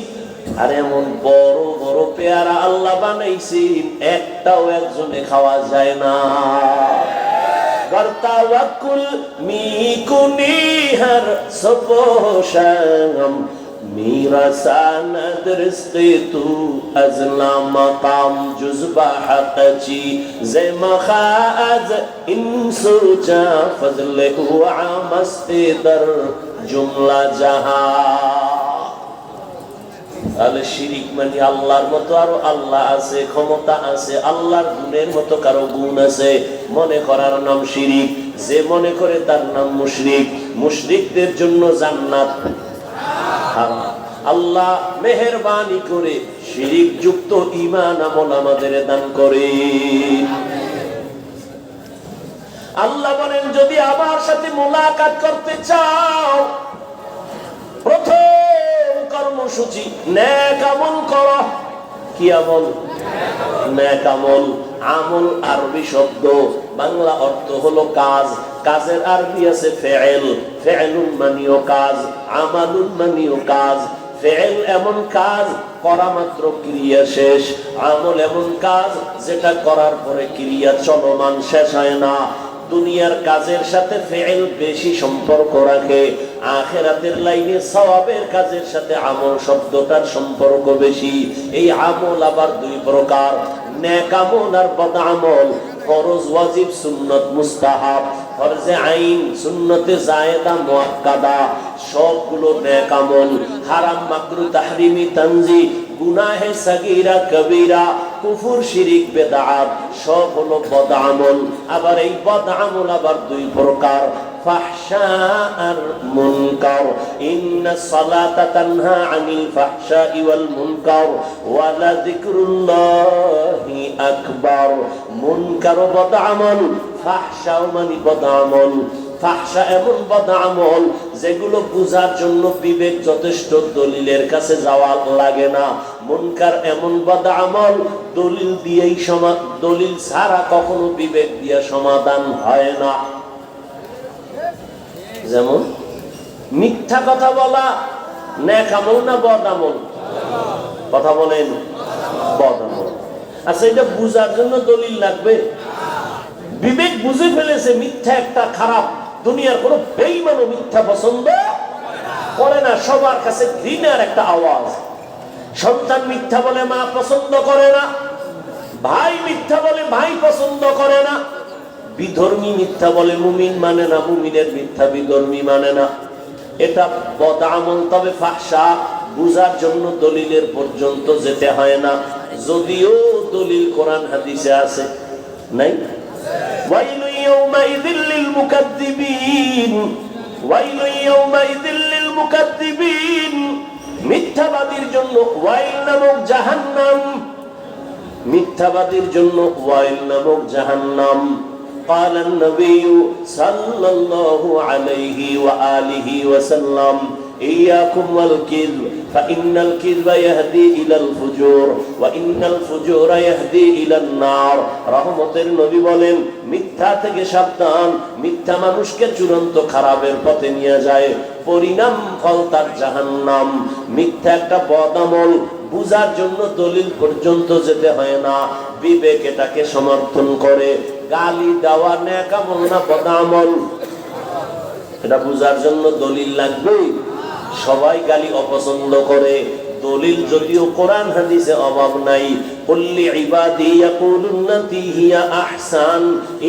আর এমন বড় বড় পেয়ারা আল্লাহ বানাইছেন, একটাও একজনে খাওয়া যায় না। করতাওয়াক্কুল মিকুনি হর সপোশাম میرا ساند رزق تو از لا مقام جزبہ حق چی زی مخاز ان سوچا فضل وعامست در جملہ جہاں। তাহলে শিরিক মানে আল্লাহর মতো আরো আল্লাহ আছে, ক্ষমতা আছে, আল্লাহর গুণের মতো কারো গুণ আছে, মনে করার নাম শিরিক। যে মনে করে তার নাম মুশরিক। মুশরিকদের জন্য জান্নাত হারাম। আল্লাহ মেহেরবানি করে শিরিক যুক্ত ঈমান আমল আমাদের দান করে। আল্লাহ বলেন, যদি আমার সাথে মুলাকাত করতে চাও, প্রথম কর্মসূচি নেক আমল করো। কি আমল? নেক আমল। আমল আরবি শব্দ, বাংলা অর্থ হলো কাজ। কাজের আরবি আছে ফেয়েল। ফেয়েলুন মানেও কাজ, আমালুন মানেও কাজ। ফেয়েল এমন কাজ করা মাত্র ক্রিয়া শেষ। আমল এমন কাজ যেটা করার পরে ক্রিয়া চলমান, শেষ হয় না। দুনিয়ার কাজের সাথে ফেয়েল বেশি সম্পর্ক রাখে, আখিরাতের লাইনে সওয়াবের কাজের সাথে আমল শব্দটার সম্পর্ক বেশি। এই আমল আবার দুই প্রকার, নেক আমল আর বদ আমল। ফরজ, ওয়াজিব, সুন্নত, মুস্তাহাব। ফরজে আইন, সুন্নতে জায়েদা, মুআক্কাদা সবগুলো নেক আমল। হারাম, মাকরুহ, তাহরিমি, তানজি, গুনাহে সাগীরা, কবীরা, কুফর, শিরিক, বেদাত সব হলো বদ আমল। আবার এই বদ আমল আবার দুই প্রকার, ফাহশা আর মুনকার। ইন্নাস সালাতা তানহা আনিল ফাহশাই ওয়াল মুনকার ওয়া লাযিকরুল্লাহি আকবার। মুনকার বদ আমল, ফাহশা মানে বদ আমল। ফাহশা এমন বদ আমল যেগুলো বুঝার জন্য বিবেক যথেষ্ট, দলিলের কাছে যাওয়া লাগে না। মুনকার এমন বদ আমল দলিল দিয়েই দলিল ছাড়া কখনো বিবেক দিয়ে সমাধান হয় না। যেমন মিথ্যা কথা বলা নেক আমল না বদ আমল? কথা বলেন, বদ আমল। আচ্ছা, এটা বুঝার জন্য দলিল লাগবে? বিবেক বুঝে ফেলেছে মিথ্যা একটা খারাপ। দুনিয়ার কোন বেঈমানও মিথ্যা পছন্দ করে না, সবার কাছে ঘৃণার একটা আওয়াজ। সন্তান মিথ্যা বলে মা পছন্দ করে না, ভাই মিথ্যা বলে ভাই পছন্দ করে না, বিধর্মী মিথ্যা বলে মুমিন মানে না, মুমিনের মিথ্যা বিধর্মী মানে না। এটা বদ আমল। তবে ফাহশা বুঝার জন্য দলিলের পর্যন্ত যেতে হয় না, যদিও দলিল কোরআন হাদিসে আছে। নাই? ওয়াইলু ইয়াউমাইযিল লিল মুকাদ্দিবিন, ওয়াইলু ইয়াউমাইযিল লিল মুকাদ্দিবিন। মিথ্যাবাদীর জন্য ওয়াইল নামক জাহান্নাম, মিথ্যাবাদীর জন্য ওয়াইল নামক জাহান্নাম। قال النبي صلى الله عليه وآله وسلم إياكم والكذب فإن الكذب يهدي إلى الفجور وإن الفجور يهدي إلى النار। রহমতের নবী বলেন, মিথ্যা থেকে সাবধান। মিথ্যা মানুষকে চূড়ান্ত খারাপের পথে নিয়ে যায়, পরিণাম ফল তার জাহান্নাম। মিথ্যা একটা বদ আমল, বুঝার জন্য দলিল পর্যন্ত যেতে হয় না, বিবেক এটাকে সমর্থন করে। গালি দেওয়া নেক আমল না বদ আমল? এটা বুঝার জন্য দলিল লাগবে। সবাই গালি অপছন্দ করে, দলিল যদিও কোরআন হাদিসে অভাব নাই। কুল্লি ইবাদি ইয়াকুলুন্নাতি হিয়া আহসান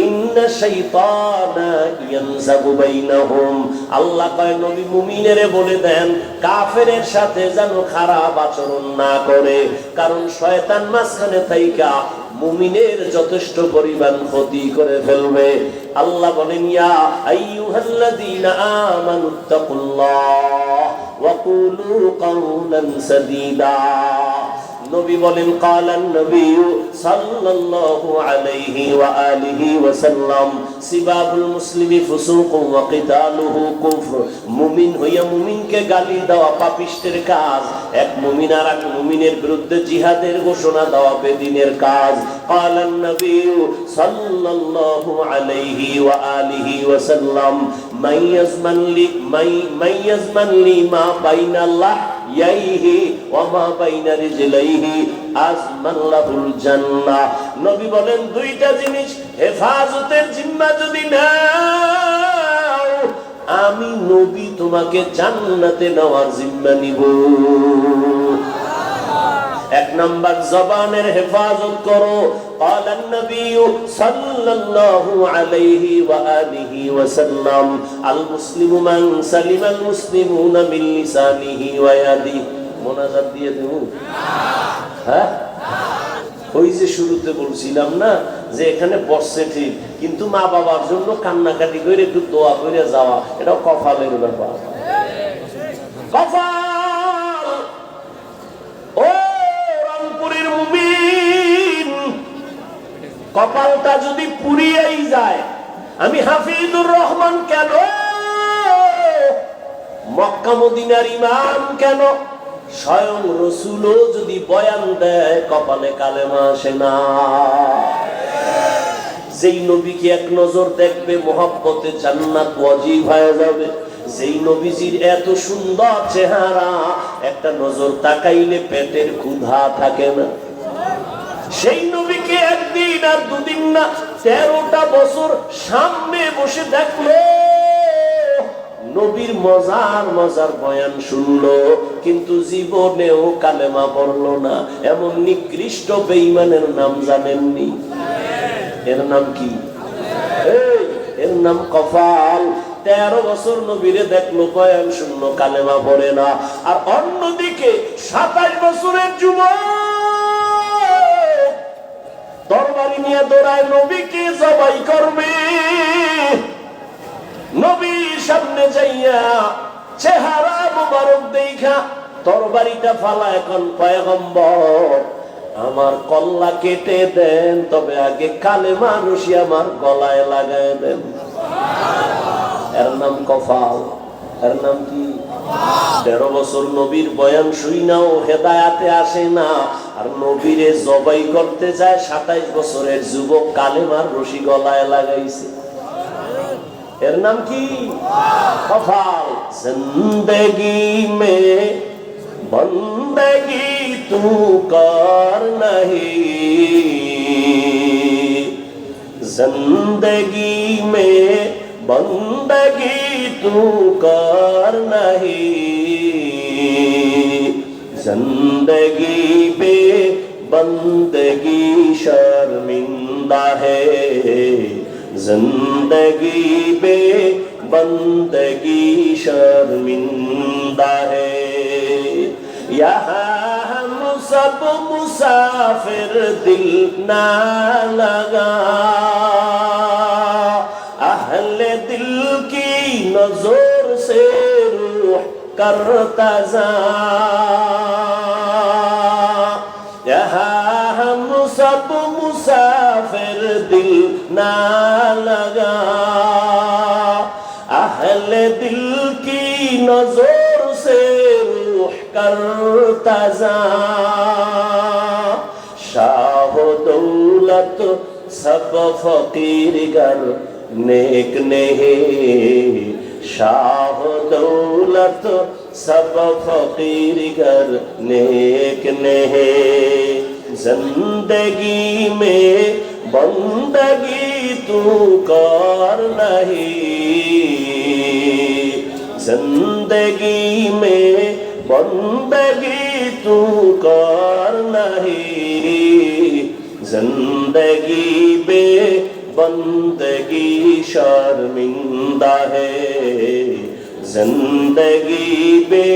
ইন্না শাইতানা ইয়ানযাবু বাইনাহুম। আল্লাহ কয়, নবী মুমিনেরে বলে দেন কাফেরের সাথে যেন খারাপ আচরণ না করে, কারণ শয়তান মাঝখানে থাইকা মুমিনের যথেষ্ট পরিমাণ ক্ষতি করে ফেলবে। আল্লাহ বলেন, ইয়া আইয়ুহাল্লাযীনা আমানুত্তাকুল্লাহ ওয়া কুলু কাওলান সাদীদা। নবী বলেন, কালান নবী সাল্লাল্লাহু আলাইহি ওয়া আলিহি ওয়া সাল্লাম, সিবাবুল মুসলিমি ফুসুকুন ওয়া কিতালুহু কুফর। মুমিন হইয়া মুমিনকে গালি দেওয়া পাপিষ্টের কাজ, এক মুমিন আর এক মুমিনের বিরুদ্ধে জিহাদের ঘোষণা দেওয়া বেদিনের কাজ। কালান নবী সাল্লাল্লাহু আলাইহি ওয়া আলিহি ওয়া সাল্লাম, মাইয়াজমান লি মা বাইনা ইয়াইহি ওয়া মা বাইনা রিজলাইহি আজমান লাহুল জান্নাহ। নবী বলেন দুইটা জিনিস হেফাজতের জিম্মা যদি নাও, আমি নবী তোমাকে জান্নাতে নেওয়ার জিম্মা নিব। এক নাম্বার জবানের হেফাজত করো। قال النبي صلى الله عليه وآله وسلم المسلم من سلم المسلمون من لسانه ويده। মোনাজাত দিয়ে দেব? হ্যাঁ, ওই যে শুরুতে বলছিলাম না যে এখানে বসছে ঠিক, কিন্তু মা বাবার জন্য কান্নাকাটি করে একটু দোয়া করে যাওয়া, এটা কপালের ব্যাপার। কপাল। ও রংপুরের মুমিন, কপালটা যদি পুড়িয়েই যায়, আমি হাফিজুর রহমান কেন, মক্কা মদিনার ইমাম কেন, স্বয়ং রাসূলও যদি বয়ান দেয় কপালে কালেমা আসে না। যেই নবীকে এক নজর দেখবে মোহাব্বতে জান্নাত ওয়াজিব হয়ে যাবে। যেই নবীজির এত সুন্দর চেহারা, একটা নজর তাকাইলে পেটের ক্ষুধা থাকে না। সেই নবীকে একদিন আর দুদিন না, 13টা বছর সামনে বসে দেখলো, নবীর মজার মজার বয়ান শুনলো, কিন্তু জীবনেও কালেমা পড়লো না। এমন নিকৃষ্ট বেঈমানের নাম জানেননি? এর নাম কি? এর নাম কপাল। 13 বছর নবীরে দেখলো, বয়ান শুনলো, কালেমা পড়ে না। আর অন্যদিকে 27 বছরের যুবক তরবারি নিয়ে দৌড়ায় নবীকে জবাই করবে। নবীর সামনে যাইয়া চেহারা মুবারক দেখা তরবারিটা ফালা, এখন পয়গম্বর আমার কল্লা কেটে দেন, তবে আগে কালেমা রশি আমার গলায় লাগায় দেন। এর নাম কপাল। এর নাম কি? 13 বছর নবীর বয়ান শুইনাও হেদায়াতে আসে না, আর নবীরে জবাই করতে যায় 27 বছরের যুবক, কালেমার রশি গলায় লাগাইছে। এর নাম কি? কপাল। জিন্দেগি মে বন্দগি তু কর নহি, জিন্দেগি মে বন্দগি তু কর নহি, জিন্দেগি পে বন্দগি শर्मिंदा है, जिंदगी पे बंदगी शर्मिंदा है। यहाँ हम सब मुसाफिर, दिल ना लगा अहले दिल की नजर से रूह करता जा। यहाँ हम सब मुसाफिर, दिल ना लगा अहले दिल की नजर से रूह करता जा। शाह दौलत सब फकीर गर नेक नहीं, शाह दौलत सब फकीर गर नेक नहीं, जिंदगी में बंदगी तू कर नहीं, जिंदगी में बंदगी तू कर नहीं, जिंदगी बे बंदगी शर्मिंदा है, जिंदगी बे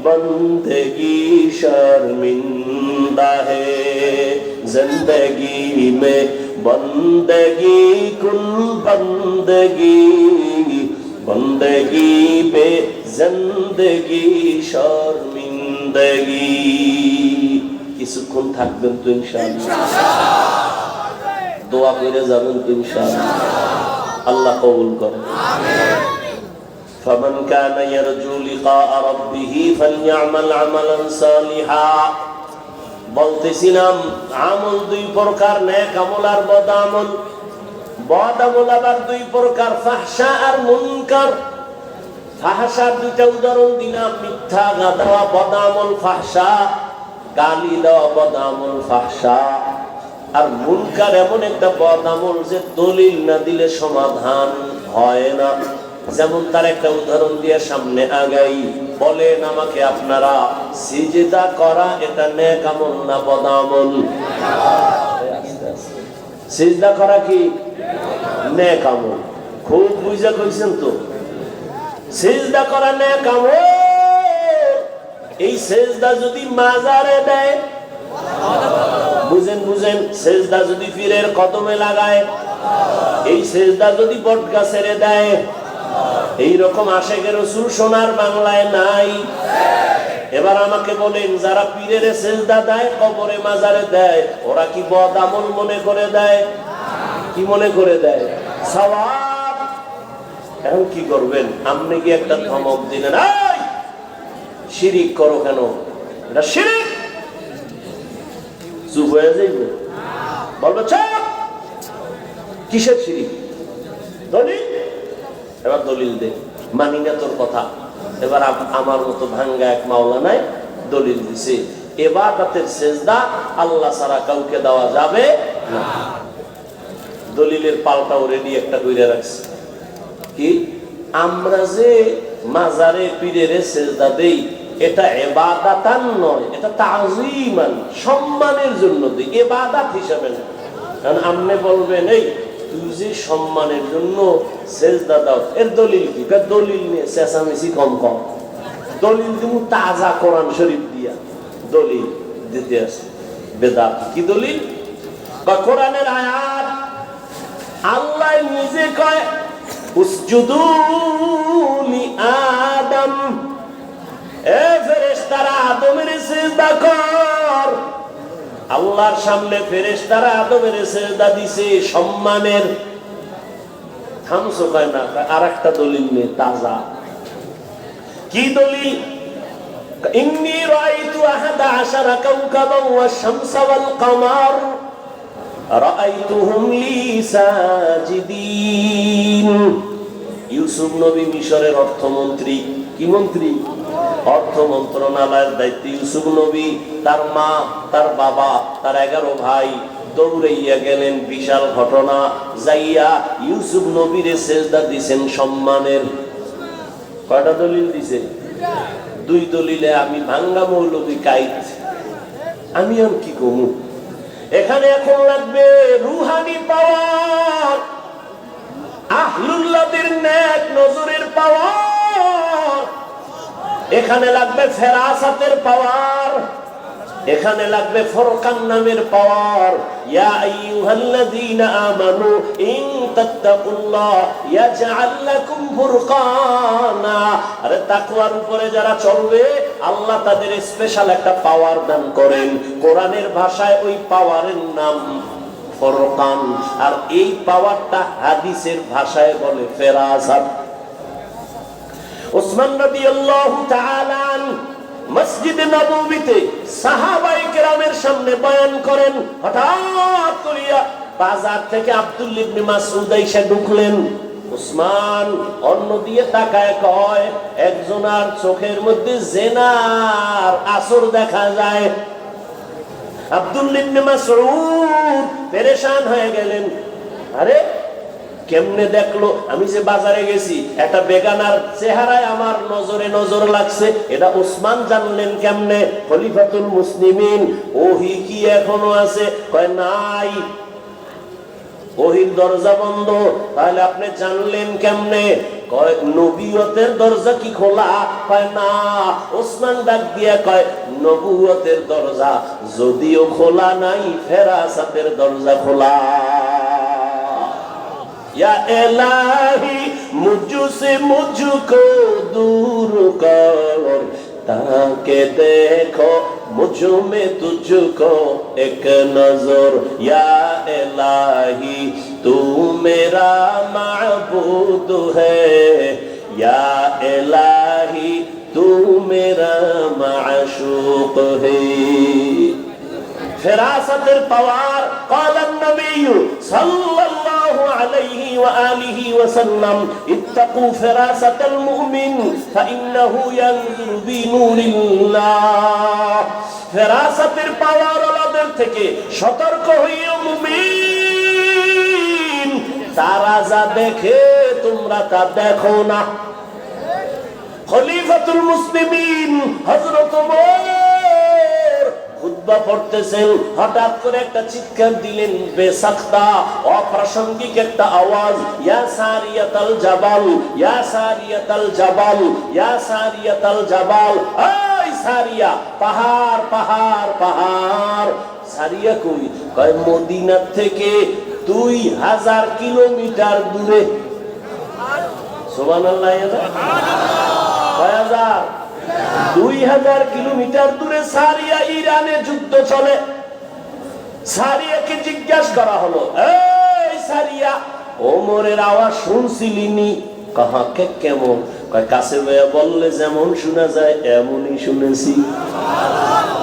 बंदगी शर्मिंदा है, जिंदगी में बंदगी कुल बंदगी, बंदगी पे जिंदगी शर्मिंदगी। কিছুক্ষণ থাকবেন তো ইনশাআল্লাহ, দোয়া করে যাবেন তো ইনশাআল্লাহ, আল্লাহ কবুল করেন। আমিন। فمن كان يرجو لقاء ربه فليعمل عملا صالحا। বলতেছিলাম আমল দুই প্রকার, নেক আমল আর বদ আমল। বদ আমল আবার দুই প্রকার, ফাহশা আর মুনকার। ফাহশার দুইটা উদাহরণ দিলাম, মিথ্যা দেওয়া বদামল ফাহশা, গালি দেওয়া বদামল ফাহশা। আর মুনকার এমন একটা বদামল যে দলিল না দিলে সমাধান হয় না। যেমন তার একটা উদাহরণ দিয়ে সামনে আগাই, বলেন আমাকে আপনারা, সিজদা করা এটা নেক আমল না বদামল? সিজদা করা কি নেক আমল? খুব বুঝা কইছেন তো। সিজদা করা নেক আমল। এই সিজদা যদি মাজারে দেয়, বুঝেন বুঝেন, সিজদা যদি পীরের কদমে লাগায়, এই সিজদা যদি বট গাছেরে দেয়, এইরকম আশেকের রাসূল সোনার বাংলায় নাই। এবার আমাকে বলেন, যারা পীরের সিজদা দেয়, কবরে মাজারে দেয়, ওরা কি বদ আমল মনে করে দেয়? কি মনে করে দেয়? সওয়াব। এখন কি করবেন? আপনি কি একটা ধমক দিলেন, এই শিরিক করো কেন, এটা শিরিক, চুপ হয়ে যাইবে? বলবে চুপ, কিসের শিরিক? দলিল। এবার দলিল দে, মানি না তোর কথা। এবার আমার মতো ভাঙ্গা এক মাওলানায় দলিল দিছে, ইবাদতের সিজদা আল্লাহ ছাড়া কাউকে দেওয়া যাবে না। দলিলের পাল্টাও রেডি একটা কইরা রাখছে, কি আমরা যে মাজারে পীরের সিজদা দেই, এটা ইবাদাতান নয়, এটা তাযীমান, সম্মানের জন্য দেই, ইবাদত হিসাবে না। কারণ আপনি বলবেন, এই তুই যে সম্মানের জন্য সিজদা দাও, এর দলিল কি? দলিল নিয়ে চেঁচামেচি কম কম, দলিল তুমি তাজা কোরআন শরীফ দিয়া দলিল দিতে আছে। বেদাত কি দলিল? বা কোরআনের আয়াত, আল্লাহ নিজে কয় উসজুদু লি আদম, এ ফেরেশতারা আদমের সিজদা কর। আল্লাহর সামনে ফেরেশতারা আদমের সিজদা দিছে সম্মানের। থামছো কয় না, আরেকটা দলিল নিয়ে তাজা। কি দলিল? ইন্নী রাআইতু আহাদা আশারা কাওকাবান ওয়াশ শামসা ওয়াল কমার রাআইতুহুম লি সাজিদিন। ইউসুফ নবী মিশরের অর্থমন্ত্রী। কি মন্ত্রী? অর্থ মন্ত্রণালয়ের দায়িত্বে ইউসুফ নবী, তার মা, তার বাবা, তার 11 ভাই দৌড়াইয়া গেলেন। বিশাল ঘটনা। যাইয়া ইউসুফ নবীরে সিজদা দিছেন সম্মানের। কয়টা দলিল দিছে? 2 দলিলে আমি ভাঙ্গা মৌলবী কাইত। আমি আর কি কমু? এখানে এখন লাগবে রুহানি পাওয়ার, আহলুল্লাহদের নেক নজরের পাওয়ার, এখানে লাগবে ফেরাসাতের পাওয়ার, এখানে লাগবে ফুরকান নামের পাওয়ার। ইয়া আইয়ুহাল্লাযীনা আমানু ইন তাত্তাকুল্লাহ ইয়াজআল লাকুম ফুরকানা। আরে তাকওয়ার উপরে যারা চলবে, আল্লাহ তাদের স্পেশাল একটা পাওয়ার দান করেন। কোরআনের ভাষায় ওই পাওয়ারের নাম ফুরকান, আর এই পাওয়ারটা হাদিসের ভাষায় বলে ফেরাসাত। ওসমান রাদিয়াল্লাহু তাআলা মসজিদে নববীতে সাহাবায়ে কেরামের সামনে বয়ান করেন। হঠাৎ করিয়া বাজার থেকে আব্দুল্লাহ ইবনে মাসউদ এসে ঢুকলেন। ওসমান অন্য দিয়ে তাকায়, কয় একজনার চোখের মধ্যে জিনার আসর দেখা যায়। আব্দুল্লাহ ইবনে মাসউদ পেরেশান হয়ে গেলেন। আরে কেমনে দেখলো? আমি যে বাজারে গেছি, একটা বেগানার চেহারায় আমার নজরে নজর লাগছে, এটা ওসমান জানলেন কেমনে? খলিফাতুল মুসলিমিন। ওহী কি এখনো আছে? কয় নাই, ওহীর দরজা বন্ধ। তাহলে আপনি জানলেন কেমনে? কয় নবুয়তের দরজা কি খোলা? কয় না। ওসমান ডাক দিয়া কয় নবুয়তের দরজা যদিও খোলা নাই, ফেরাসাতের দরজা খোলা। या इलाही मुझसे मुझको दूर कर, ताकि देखो मुझ में तुझको एक नजर। या इलाही तू मेरा माबूद है, या इलाही तू मेरा माशूक है। ফেরাসাতের পাওয়ার। ক্বালান নবী সাল্লাল্লাহু আলাইহি আলাইহি ওয়া আলিহি ওয়াসাল্লাম, ইত্তাকু ফিরাসাতাল মুমিন ফাইন্নাহু ইয়ানজুরু বিনুরিল্লাহ। ফেরাসাতের পাওয়ার আলাদের থেকে সতর্ক হইও মুমিন, তারা যা দেখে তোমরা তা দেখো না। খলিফাতুল মুসলিমিন হযরত ওমর খুতবা পড়তেছেন, হঠাৎ করে একটা চিৎকার দিলেন, বেসাখতা অপ্রাসঙ্গিক একটা আওয়াজ, ইয়া সারিয়াতাল জাবাল, ইয়া সারিয়াতাল জাবাল, ইয়া সারিয়াতাল জাবাল। এই সারিয়া, পাহাড় পাহাড় পাহাড়। সারিয়া কই? কয় মদিনা থেকে 2000 কিলোমিটার দূরে। সুবহানাল্লাহ। 2000 কিলোমিটার দূরে সারিয়া, ইরানে যুদ্ধ চলে। সারিয়াকে জিজ্ঞাসা করা হলো, এই সারিয়া, ওমরের আওয়াজ শুনছিলিনি? কাহাকে কেমন? কাছে বললে যেমন শোনা যায় এমনই শুনেছি।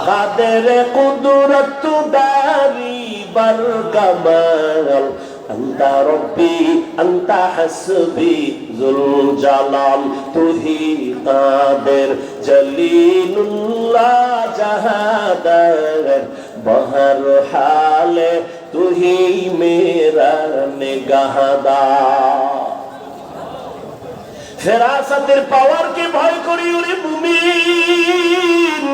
কাদের কুদরত দারি বার কামাল, আন্তা রব্বি আন্তা হাসবি যুল জালাল, তুহি কাদের জলিলুল্লাহ জাহাদার, বহর হালে তুহি মেরা নিগাহদার। ফেরাসাতের পাওয়ারকে ভয় করি ওরে মুমিন।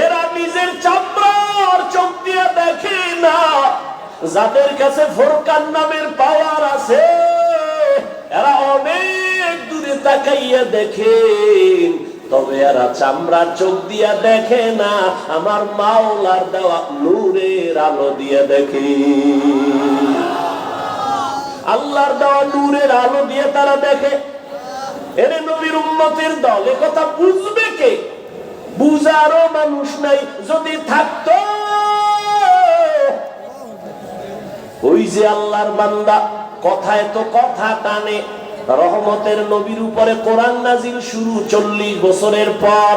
এরা নিজের চামড়ার চোখ দিয়ে দেখে না, যাদের কাছে ফুরকান নামের পাওয়ার আছে এরা অনেক দূরে তাকাইয়া দেখেন, তবে এরা চামড়ার চোখ দিয়া দেখে না, আমার মাওলার দেওয়া নূরের আলো দিয়ে দেখে। আল্লাহর দেওয়া নূরের আলো দিয়ে তারা দেখে। এরে নবীর উম্মতের দল, এ কথা বুঝবে কে? বুঝারও মানুষ নাই। যদি থাকতো, ওই যে আল্লাহর বান্দা কথায় তো কথা টানে, রহমতের নবীর উপরে কোরআন নাজিল শুরু 40 বছরের পর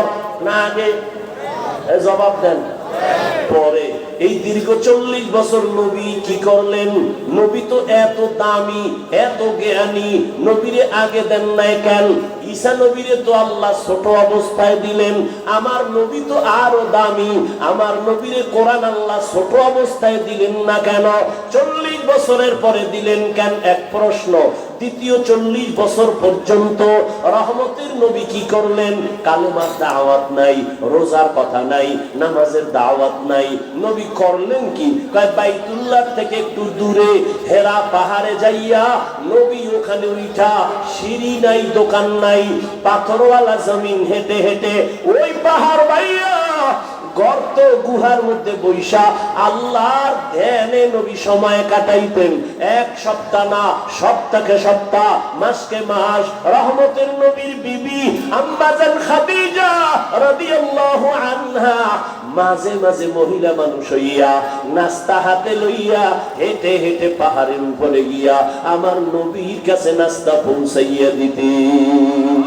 না আগে? জবাব দেন। পরে এই দীর্ঘ 40 বছর নবী কি করলেন? নবী তো এত দামি, এত জ্ঞানী, নবীরে আগে দেন নাই কেন? ঈসা নবীরে তো আল্লাহ ছোট অবস্থায় দিলেন, আমার নবী তো আরো দামি, আমার নবীরে কোরআন আল্লাহ ছোট অবস্থায় দিলেন না কেন? 40 বছরের পরে দিলেন কেন? এক প্রশ্ন। দ্বিতীয় 40 বছর পর্যন্ত রহমতের নবী কি করলেন? কালেমার দাওয়াত নাই, রোজার কথা নাই, নামাজের দাওয়াত নাই। নবী করলেন কি? কয় বাইতুল্লাহ থেকে একটু দূরে হেরা পাহাড়ে যাইয়া নবী ওখানে উঠা, সিঁড়ি নাই, দোকান নাই, পাথরওয়ালা জমিন হেঁটে হেঁটে ওই পাহাড় বাইয়া গর্ত গুহার মধ্যে বৈশা আল্লাহর ধ্যানে নবী সময় কাটাইতেন। এক সপ্তাহ না, সপ্তাহে সপ্তাহ, মাসকে মাস। রহমতের নবীর বিবি আম্মা জান খাদিজা রাদিয়াল্লাহু আনহা মাঝে মাঝে মহিলা মানুষ হইয়া নাস্তা হাতে লইয়া হেঁটে হেঁটে পাহাড়ের উপরে গিয়া আমার নবীর কাছে নাস্তা পৌঁছাইয়া দিতেন।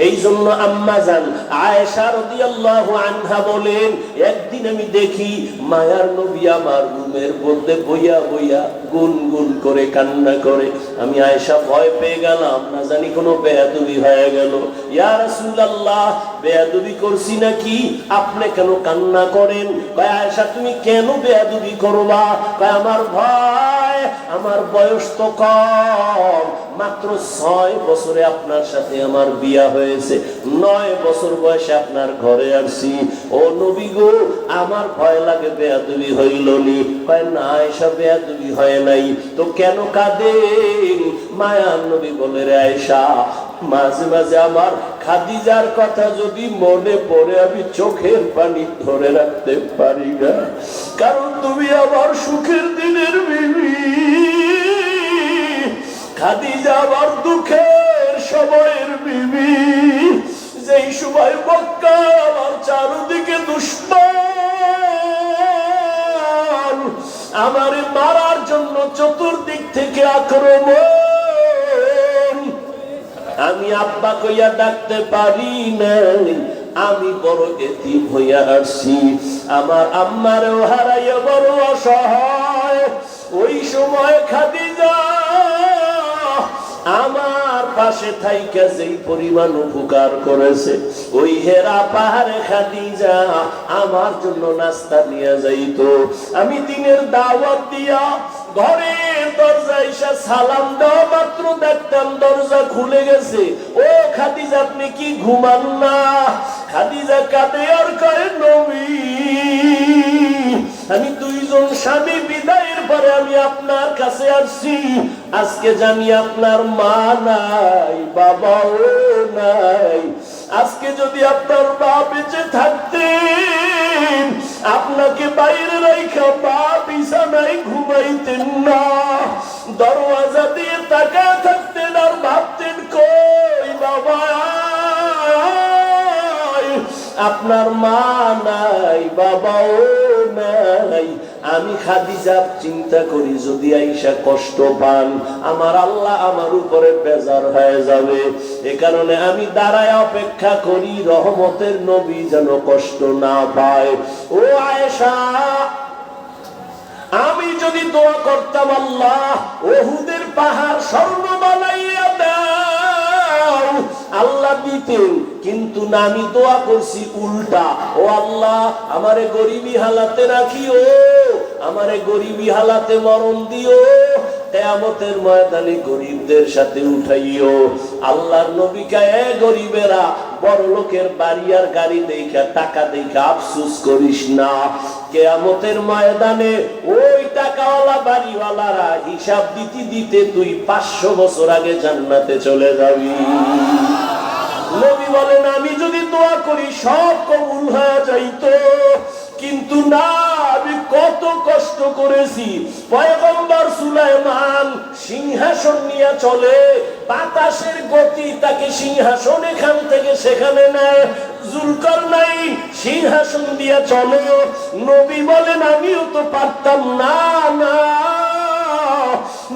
এই জন্য আম্মা জান আয়েশা রাদিয়াল্লাহু আনহা বলেন, একদিন আমি দেখি মায়ার নবী আমার রুমের মধ্যে বইয়া বইয়া গুনগুন করে কান্না করে। আমি আয়েশা ভয় পেয়ে গেলাম, না জানি কোনো বেয়াদবি হয়ে গেল। ইয়া রাসূলুল্লাহ, বেয়াদবি করছি নাকি? আপনি কেন কান্না করেন? কয় আয়েশা, তুমি কেন বেয়াদবি করবা? কয় আমার ভয়, আমার বয়স তো কম, মাত্র 6 বছরে আপনার সাথে আমার বিয়া হয়েছে, 9 বছর বয়সে আপনার ঘরে আসছি। ও নবী গো, আমার ভয় লাগে বেয়াদবি হইল নি? কয় না আয়েশা, বেয়াদবি হয় নাই। তো কেন কাঁদেন? মায়ার নবী বলে, রে আয়েশা, মাঝে মাঝে আমার খাদিজার কথা যদি মনে পড়ে আমি চোখের পানি ধরে রাখতে পারি না, কারণ তুমি আমার সুখের দিনের বিবি। খাদিজা আমার দুঃখের সময়ের বিবি, যেই সময় মক্কা আমার চারদিকে দুশমন আমারে মারার জন্য চতুর্দিক থেকে আক্রমণ, আমি আব্বা কইয়া ডাকতে পারি নাই, আমি বড় এতিম হইয়া আসছি। আমার আম্মারেও হারাইয়া বড় অসহায়। ওই সময় খাদিজা আমার পাশে থাইকা যেই পরিমাণ উপকার করেছে, ওই হেরা পাহাড়ে খাদিজা আমার জন্য নাস্তা নিয়ে যাইতো। আমি দিনের দাওয়াত দিয়া ঘরের দরজায় এসে সালাম দেওয়া মাত্র দেখতাম দরজা খুলে গেছে। ও খাদিজা, আপনি কি ঘুমান না? খাদিজা কাঁদে আর কয়, নবী, আমি দুইজন স্বামী বিদায়ের পরে আমি আপনার কাছে আসছি। আজকে জানি আপনার মা নাই, বাবাও নাই। আজকে যদি আপনার মা বেঁচে থাকতেন, আপনাকে বাইরে রেখে মা বিছানায় ঘুমাইতেন না, দরওয়াজা দিয়ে তাকায় থাকতেন আর ভাবতেন, কই বাবা, আপনার মা নাই, বাবাও নাই। আমি খাদিজা চিন্তা করি, যদি আইসা কষ্ট পান, আমার আল্লাহ আমার উপরে বেজার হয়ে যাবে। এ কারণে আমি দাঁড়ায় অপেক্ষা করি রহমতের নবী যেন কষ্ট না পায়। ও আয়েশা, আমি যদি দোয়া করতাম, আল্লাহ ওহুদের পাহাড় স্বর্ণ বানাইয়া দাও, আল্লাহ দিতেন। কিন্তু না, আমি দোয়া করছি উল্টা, ও আল্লাহ আমারে গরিবী হালাতে রাখিও, আমারে গরিবী হালাতে মরণ দিও, কিয়ামতের ময়দানে গরিবদের সাথে উঠাইও। আল্লাহর নবী কয়, গরিবেরা বড় লোকের বাড়ি আর গাড়ি দেখা, টাকা দেখা আফসোস করিস না। কিয়ামতের ময়দানে ওই টাকাওয়ালা বাড়িওয়ালারা হিসাব দিতে দিতে তুই 500 বছর আগে জান্নাতে চলে যাবি। নবী বলেন, আমি যদি দোয়া করি সব কবুল হয়ে যাইতো, কিন্তু না, আমি কত কষ্ট করেছি। পয়গম্বর সুলাইমান সিংহাসন নিয়ে চলে, বাতাসের গতি তাকে সিংহাসন এখান থেকে সেখানে নেয়। জুলকারনাইন সিংহাসন দিয়ে চলে। নবী বলেন, আমিও তো পারতাম না, না,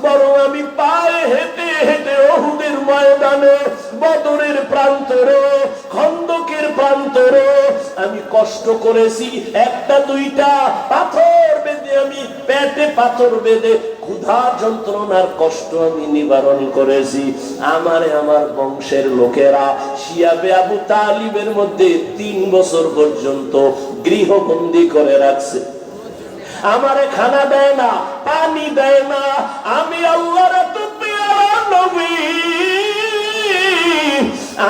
বরং আমি পায়ে হেঁটে হেঁটে ওহুদের ময়দানে, বদরের প্রান্তরে, খন্দকের প্রান্তরে আমি কষ্ট করেছি। একটা দুইটা পাথর বেঁধে, আমি পেটে পাথর বেঁধে ক্ষুধার যন্ত্রণার কষ্ট আমি নিবারণ করেছি। আমারে আমার বংশের লোকেরা শিয়াবে আবু তালিবের মধ্যে 3 বছর পর্যন্ত গৃহবন্দী করে রাখছে। আমারে খানা দেয় না, পানি দেয় না। আমি আল্লাহর এত পেয়ারা নবী,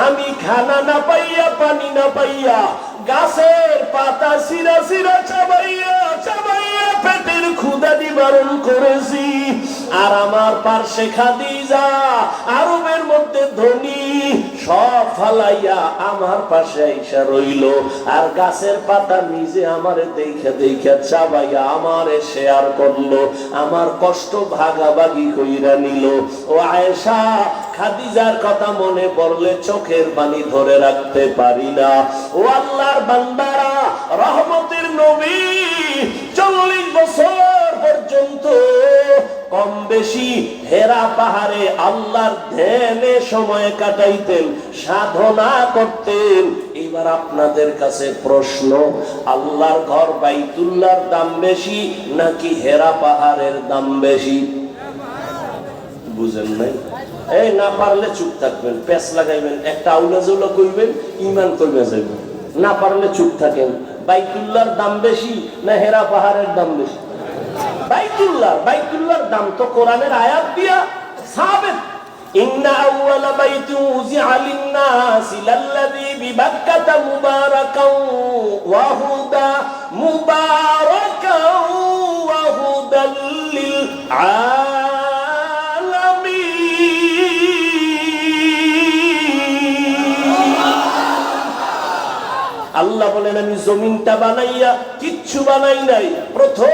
আমি খানা না পাইয়া, পানি না পাইয়া, গাছের পাতা সিরা সিরা চাবাইয়া চাবাইয়া পেটের ক্ষুধা নিবারণ করেছি। আর আমার পার্শ্বে খাদিজা, আরবের মধ্যে ধনী, সব ফালাইয়া আমার পাশে আইসা রইল। আর গাছের পাতা নিজে আমারে দেখা দেখা চাবাইয়া আমারে শেয়ার করলো, আমার কষ্ট ভাগাভাগি কইরা নিল। ও আয়েশা, খাদিজার কথা মনে পড়লে চোখের পানি ধরে রাখতে পারি না। ও আল্লাহর বান্দারা, রহমতের নবী 40 বছর পর্যন্ত কম বেশি হেরা পাহাড়ে আল্লাহর ধ্যানে সময় কাটাইতেন, সাধনা করতেন। এবার আপনাদের কাছে প্রশ্ন, আল্লাহর ঘর বাইতুল্লাহর দাম বেশি নাকি হেরা পাহাড়ের দাম বেশি? বুঝেন নাই? এই না পারলে চুপ থাকবেন, পেছ লাগাইবেন, একটা আউলা জৌলা করবেন, ইমান কমে যাবেন। না পারলে চুপ থাকেন। বাইতুল্লাহর দাম বেশি না হেরা পাহাড়ের দাম বেশি? বাইতুল্লাহর দাম তো কোরআনের আয়াত দিয়া সাবিত। ইন্না আউওয়ালা বাইতিন উযিআ লিন-নাসি লাল্লাযী বিবাক্কাতা মুবারাকাও ওয়া হুদা মুবারাকাও ওয়া হুদাল লিল আল্লাহ বলেন, আমি জমিনটা বানাইয়া কিচ্ছু বানাই নাই, প্রথম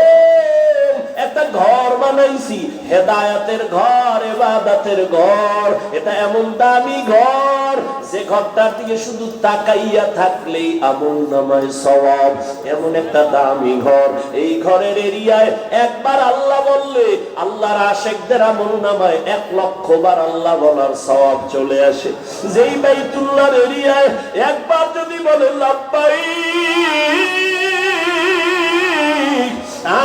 একটা ঘর বানাইছি, হেদায়েতের ঘর, ইবাদতের ঘর। এটা এমন দামি ঘর যে ঘরটার দিকে শুধু তাকাইয়া থাকলেই আমলনামায় সওয়াব। এমন একটা দামি ঘর। এই ঘরের এরিয়ায় একবার আল্লাহ বললে আল্লাহর আশিকদের আমলনামায় 1 লক্ষ বার আল্লাহ বলার সওয়াব চলে আসে। যেই বাইতুল্লাহর এরিয়ায় একবার যদি বলে লাব্বাইক,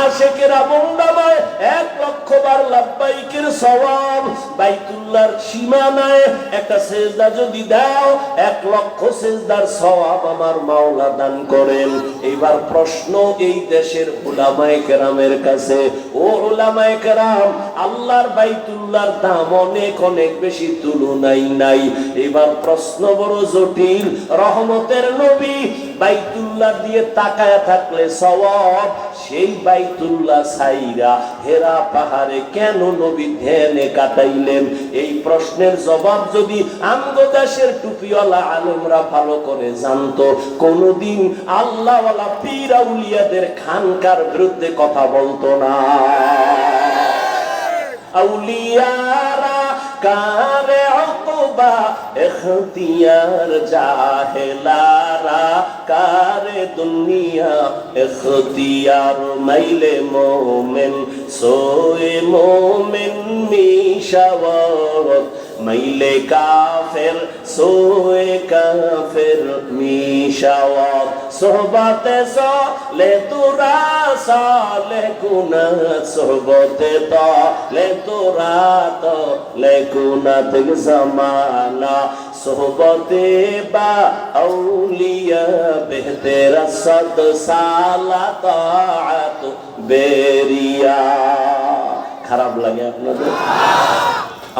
আশিকেরা আমলনামা নয়, 1,00,000 বার লাব্বাইকের সওয়াব। বাইতুল্লাহর সীমানায় একটা সেজদা যদি দাও, 1,00,000 সেজদার সওয়াব আমার মাওলা দান করেন। এইবার প্রশ্ন এই দেশের উলামায়ে কেরামের কাছে, ও উলামায়ে কেরাম, আল্লাহর বাইতুল্লাহর দাম অনেক অনেক বেশি, তুলনাই নাই। এবার প্রশ্ন বড় জটিল। রহমতের নবী বাইতুল্লাহ দিয়ে তাকায়া থাকলে সওয়াব, সেই বাইতুল্লাহ সাইরা হেরা পাহাড়ে কেন নবী ধ্যানে কাটাইলেন? এই প্রশ্নের জবাব যদি আমগো দেশের টুপিওয়ালা আলেমরা ভালো করে জানতো, কোনদিন আল্লাহওয়ালা পীর আউলিয়াদের খানকার বিরুদ্ধে কথা বলতো না। আউলিয়ারা কারে উকবা ইখতিয়ার, জাহেলারা কারে দুনিয়া ইখতিয়ার। মাইলে মোমেন সোয়ে মোমেন মিশাওয়াত, মাইলে কাফের সোয়ে কাফের মিশাওয়াত। সোহবতে সলে তুরা সালে কুনাত, সোহবতে তলে তুরা তলে কুনাত জামানা। সোহবতে বা আউলিয়া বেহতেরা সদ সালা তাআত বেরিয়া। খারাপ লাগে আপনাদের?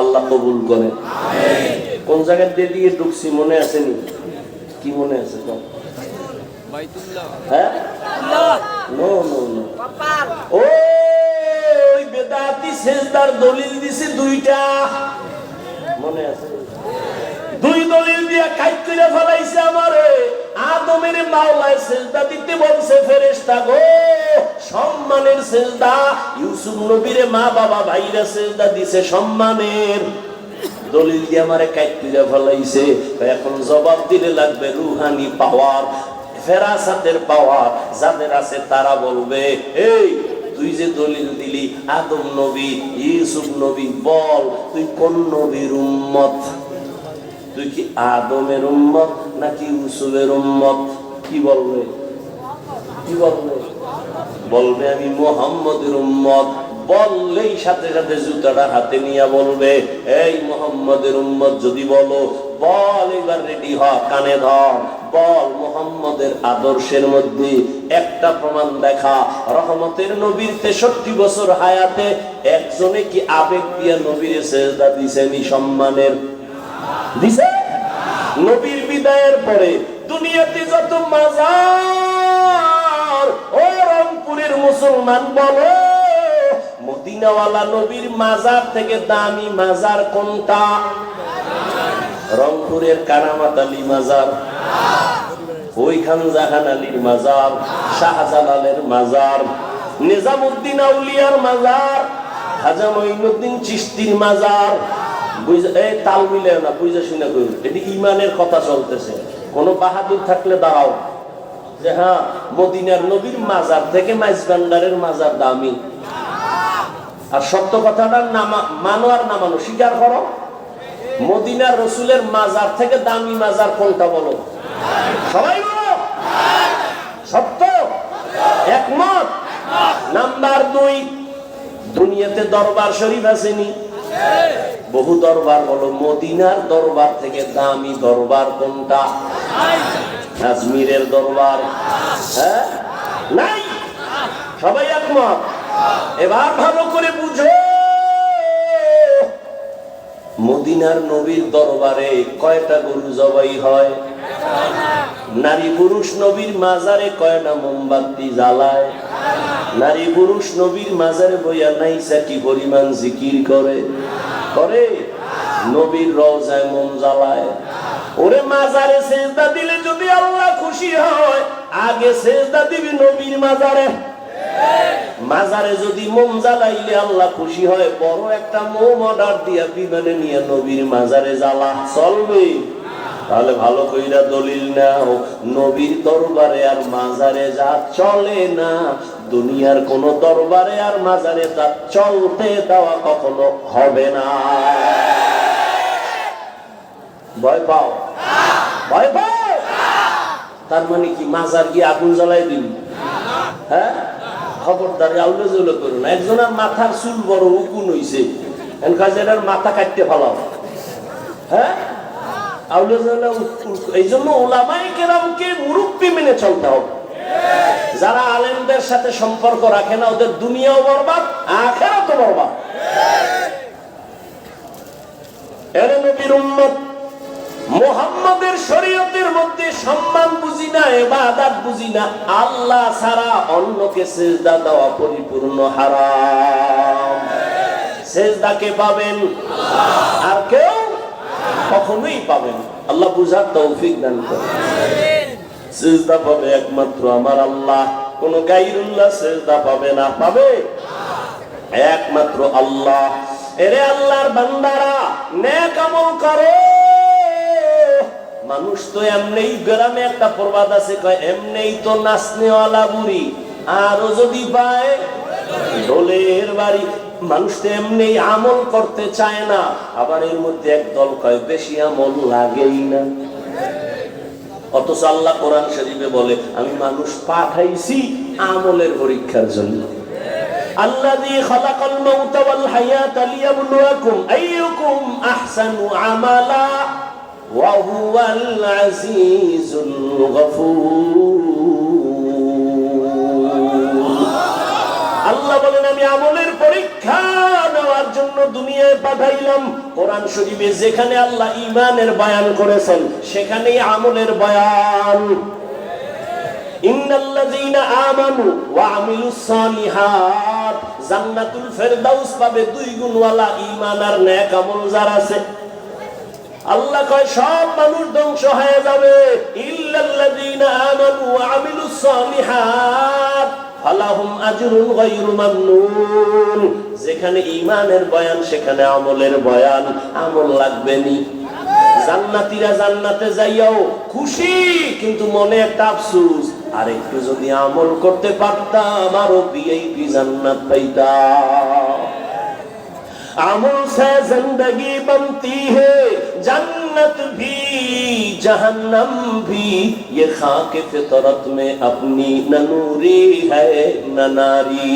আল্লাহ কবুল করেন। কোন জায়গায় দিয়ে ঢুকছি মনে আছে নি? কি মনে আছে? হ্যাঁ, নো নো নো, ওই বেদাতি সেজদার দলিল দিছে দুইটা, মনে আছে? দুই দলিল দিয়া কাইট করে ফেলাইছে আমারে। আদমের মাওলায় সেজদা দিতে বলছে ফেরেশতা গো, সম্মানের সেজদা। ইউসুফ নবীরে মা বাবা ভাইরা সেজদা দিছে সম্মানের। দলিল দিয়ে আমারে কাইট করে ফেলাইছে। এখন জবাব দিলে লাগবে রুহানি পাওয়ার, ফেরাসাতের পাওয়ার যাদের আছে তারা বলবে, এই তুই যে দলিল দিলি আদম নবী ইউসুফ নবী, বল তুই কোন নবীর উম্মত? তুই কি আদমের উম্মত নাকি ইউসুফের উম্মত? কি বলবে? কি বলবে? বলবে আমি মুহাম্মদের উম্মত। বললেই সাথে সাথে জুতাটা হাতে নিয়ে বলবে, এই মুহাম্মদের উম্মত যদি বলো, বল এবার রেডি হ, কানে ধর, বল মুহাম্মদের আদর্শের মধ্যে একটা প্রমাণ দেখা। রহমতের নবীর 63 বছর হায়াতে একজনে কি আবেগ দিয়া নবীর সেজদা দিছেনি? সম্মানের দিছে? নবীর বিদায়ের পরে দুনিয়াতে যত মাজার, ও রংপুরের মুসলমান বলো, মদিনাওয়ালা নবীর মাজার থেকে দামি মাজার কোনটা? রংপুরের কারামাত আলী মাজার, ওইখান জাহান আলীর মাজার, শাহজালালের মাজার, নিজামউদ্দিন আউলিয়ার মাজার, খাজা মঈনুদ্দিন চিশতির মাজার। তাল মিলে না, বুঝা শুনে করুন, এটি ইমানের কথা চলতেছে। কোন বাহাদুর থাকলে দাঁড়াও যে হ্যাঁ মদিনার নবীর মাজার থেকে মাইজ ভান্ডারের মাজার দামি। আর সত্য কথাটা মানো আর না মানো স্বীকার করো। মদিনার রসুলের মাজার থেকে দামি মাজার কোনটা বলো? সবাই বলো সত্য, একমত। নাম্বার 2, দুনিয়াতে দরবার শরীফ আসেনি? বহু দরবার, বলো মদিনার দরবার থেকে দামি দরবার কোনটা? আজমিরের দরবার? হ্যাঁ, নাই। সবাই একমত। এবার ভালো করে বুঝো, মদিনার নবীর দরবারে কয়টা গরু জবাই হয়? নারী পুরুষ নবীর মাজারে কয়টা মোমবাতি জ্বালায়? নারী পুরুষ নবীর মাজারে বইয়া নাইসা কি পরিমাণ জিকির করে? নবীর রওজায় মোম জ্বালায়। ওরে মাজারে সেজদা দিলে যদি আল্লাহ খুশি হয়, আগে সেজদা দিবি নবীর মাজারে। মাজারে যদি মোম জ্বালাইলে আল্লাহ খুশি হয়, বড় একটা মোম অর্ডার দিয়া বিমানে নিয়ে নবীর মাজারে জ্বালা, চলবে? তাহলে ভালো কইরা দলিল নাও, নবীর দরবারে আর মাজারে যা চলে না, দুনিয়ার কোন দরবারে আর মাজারে তা চলতে দেওয়া কখনো হবে না। ভয় পাও? ভয় পাও? তার মানে কি মাজার গিয়ে আগুন জ্বালাই দিবি? হ্যাঁ, খবরদার আউলে জৌলে করো না। একজনের মাথার চুল বড় উকুন হইছে, এটার মাথা কাটতে ফেলাও। হ্যাঁ, আউলে জৌলে এই জন্য ওলামায়ে কেরামকে মুরব্বি মেনে চলতে হবে। যারা আলেমদের সাথে সম্পর্ক রাখে না, ওদের দুনিয়াও বরবাদ, আখিরাতও বরবাদ। এর নবীর উম্মত মুহাম্মাদের শরীয়তের মধ্যে সম্মান বুঝি না, ইবাদত বুঝি না। আল্লাহ ছাড়া অন্যকে সিজদা দেওয়া পরিপূর্ণ হারাম। সিজদাকে পাবেন আর কেউ কখনোই পাবেন। আল্লাহ বুঝার তৌফিক দান করেন। সিজদা পাবে একমাত্র আমার আল্লাহ, কোন গায়রুল্লাহ সিজদা পাবে না। পাবে একমাত্র আল্লাহ। এরে আল্লাহর বান্দারা, নেক আমল করো। মানুষ তো এমনিই, গ্রামে একটা প্রবাদ আছে, কয় এমনিই তো নাচনেওয়ালা বুড়ি, আরো যদি পায় ঢোলের বাড়ি। মানুষ তো এমনি আমল করতে চায় না, আবার এর মধ্যে একদল কয় বেশি আমল লাগেই না। অথচ আল্লাহ কোরআন শরীফে বলে, আমি মানুষ পাঠাইছি আমলের পরীক্ষার জন্য। আল্লাযী খালাকাল মাউতা ওয়াল হায়াতা লিয়াবলুয়াকুম আইয়ুকুম আহসানু আমালা ওয়া হুয়াল আজিজুল গফুর। আল্লাহ বলেন, আমি আমলের পরীক্ষা নেওয়ার জন্য দুনিয়ায় পাঠাইলাম। কোরআন শরীফে যেখানে আল্লাহ ঈমানের বয়ান করেছেন, সেখানেই আমলের বয়ান। ইন্নাল্লাযীনা আমানু ওয়া আমিলুস সালিহাত, জান্নাতুল ফেরদাউস পাবে দুই গুণওয়ালা ঈমান আর নেক আমল যার আছে। আল্লাহ কয় সব মানুষ ধ্বংস হয়ে যাবে, ইল্লাল্লাযীনা আমানু ওয়া আমিলুস সালিহাত ফালাহুম আজরুন গায়রু মামনুন। যেখানে ঈমানের বয়ান, সেখানে আমলের বয়ান। আমল লাগবে নি। জান্নাতীরা জান্নাতে যাইয়াও খুশি, কিন্তু মনে একটা আফসোস, আর একটু যদি আমল করতে পারতাম আরো ভিআইপি জান্নাত পাইতাম। আমল से जिंदगी बनती है, जन्नत भी जहन्नम भी, ये खाक फितरत में अपनी न नूरी है न नारी।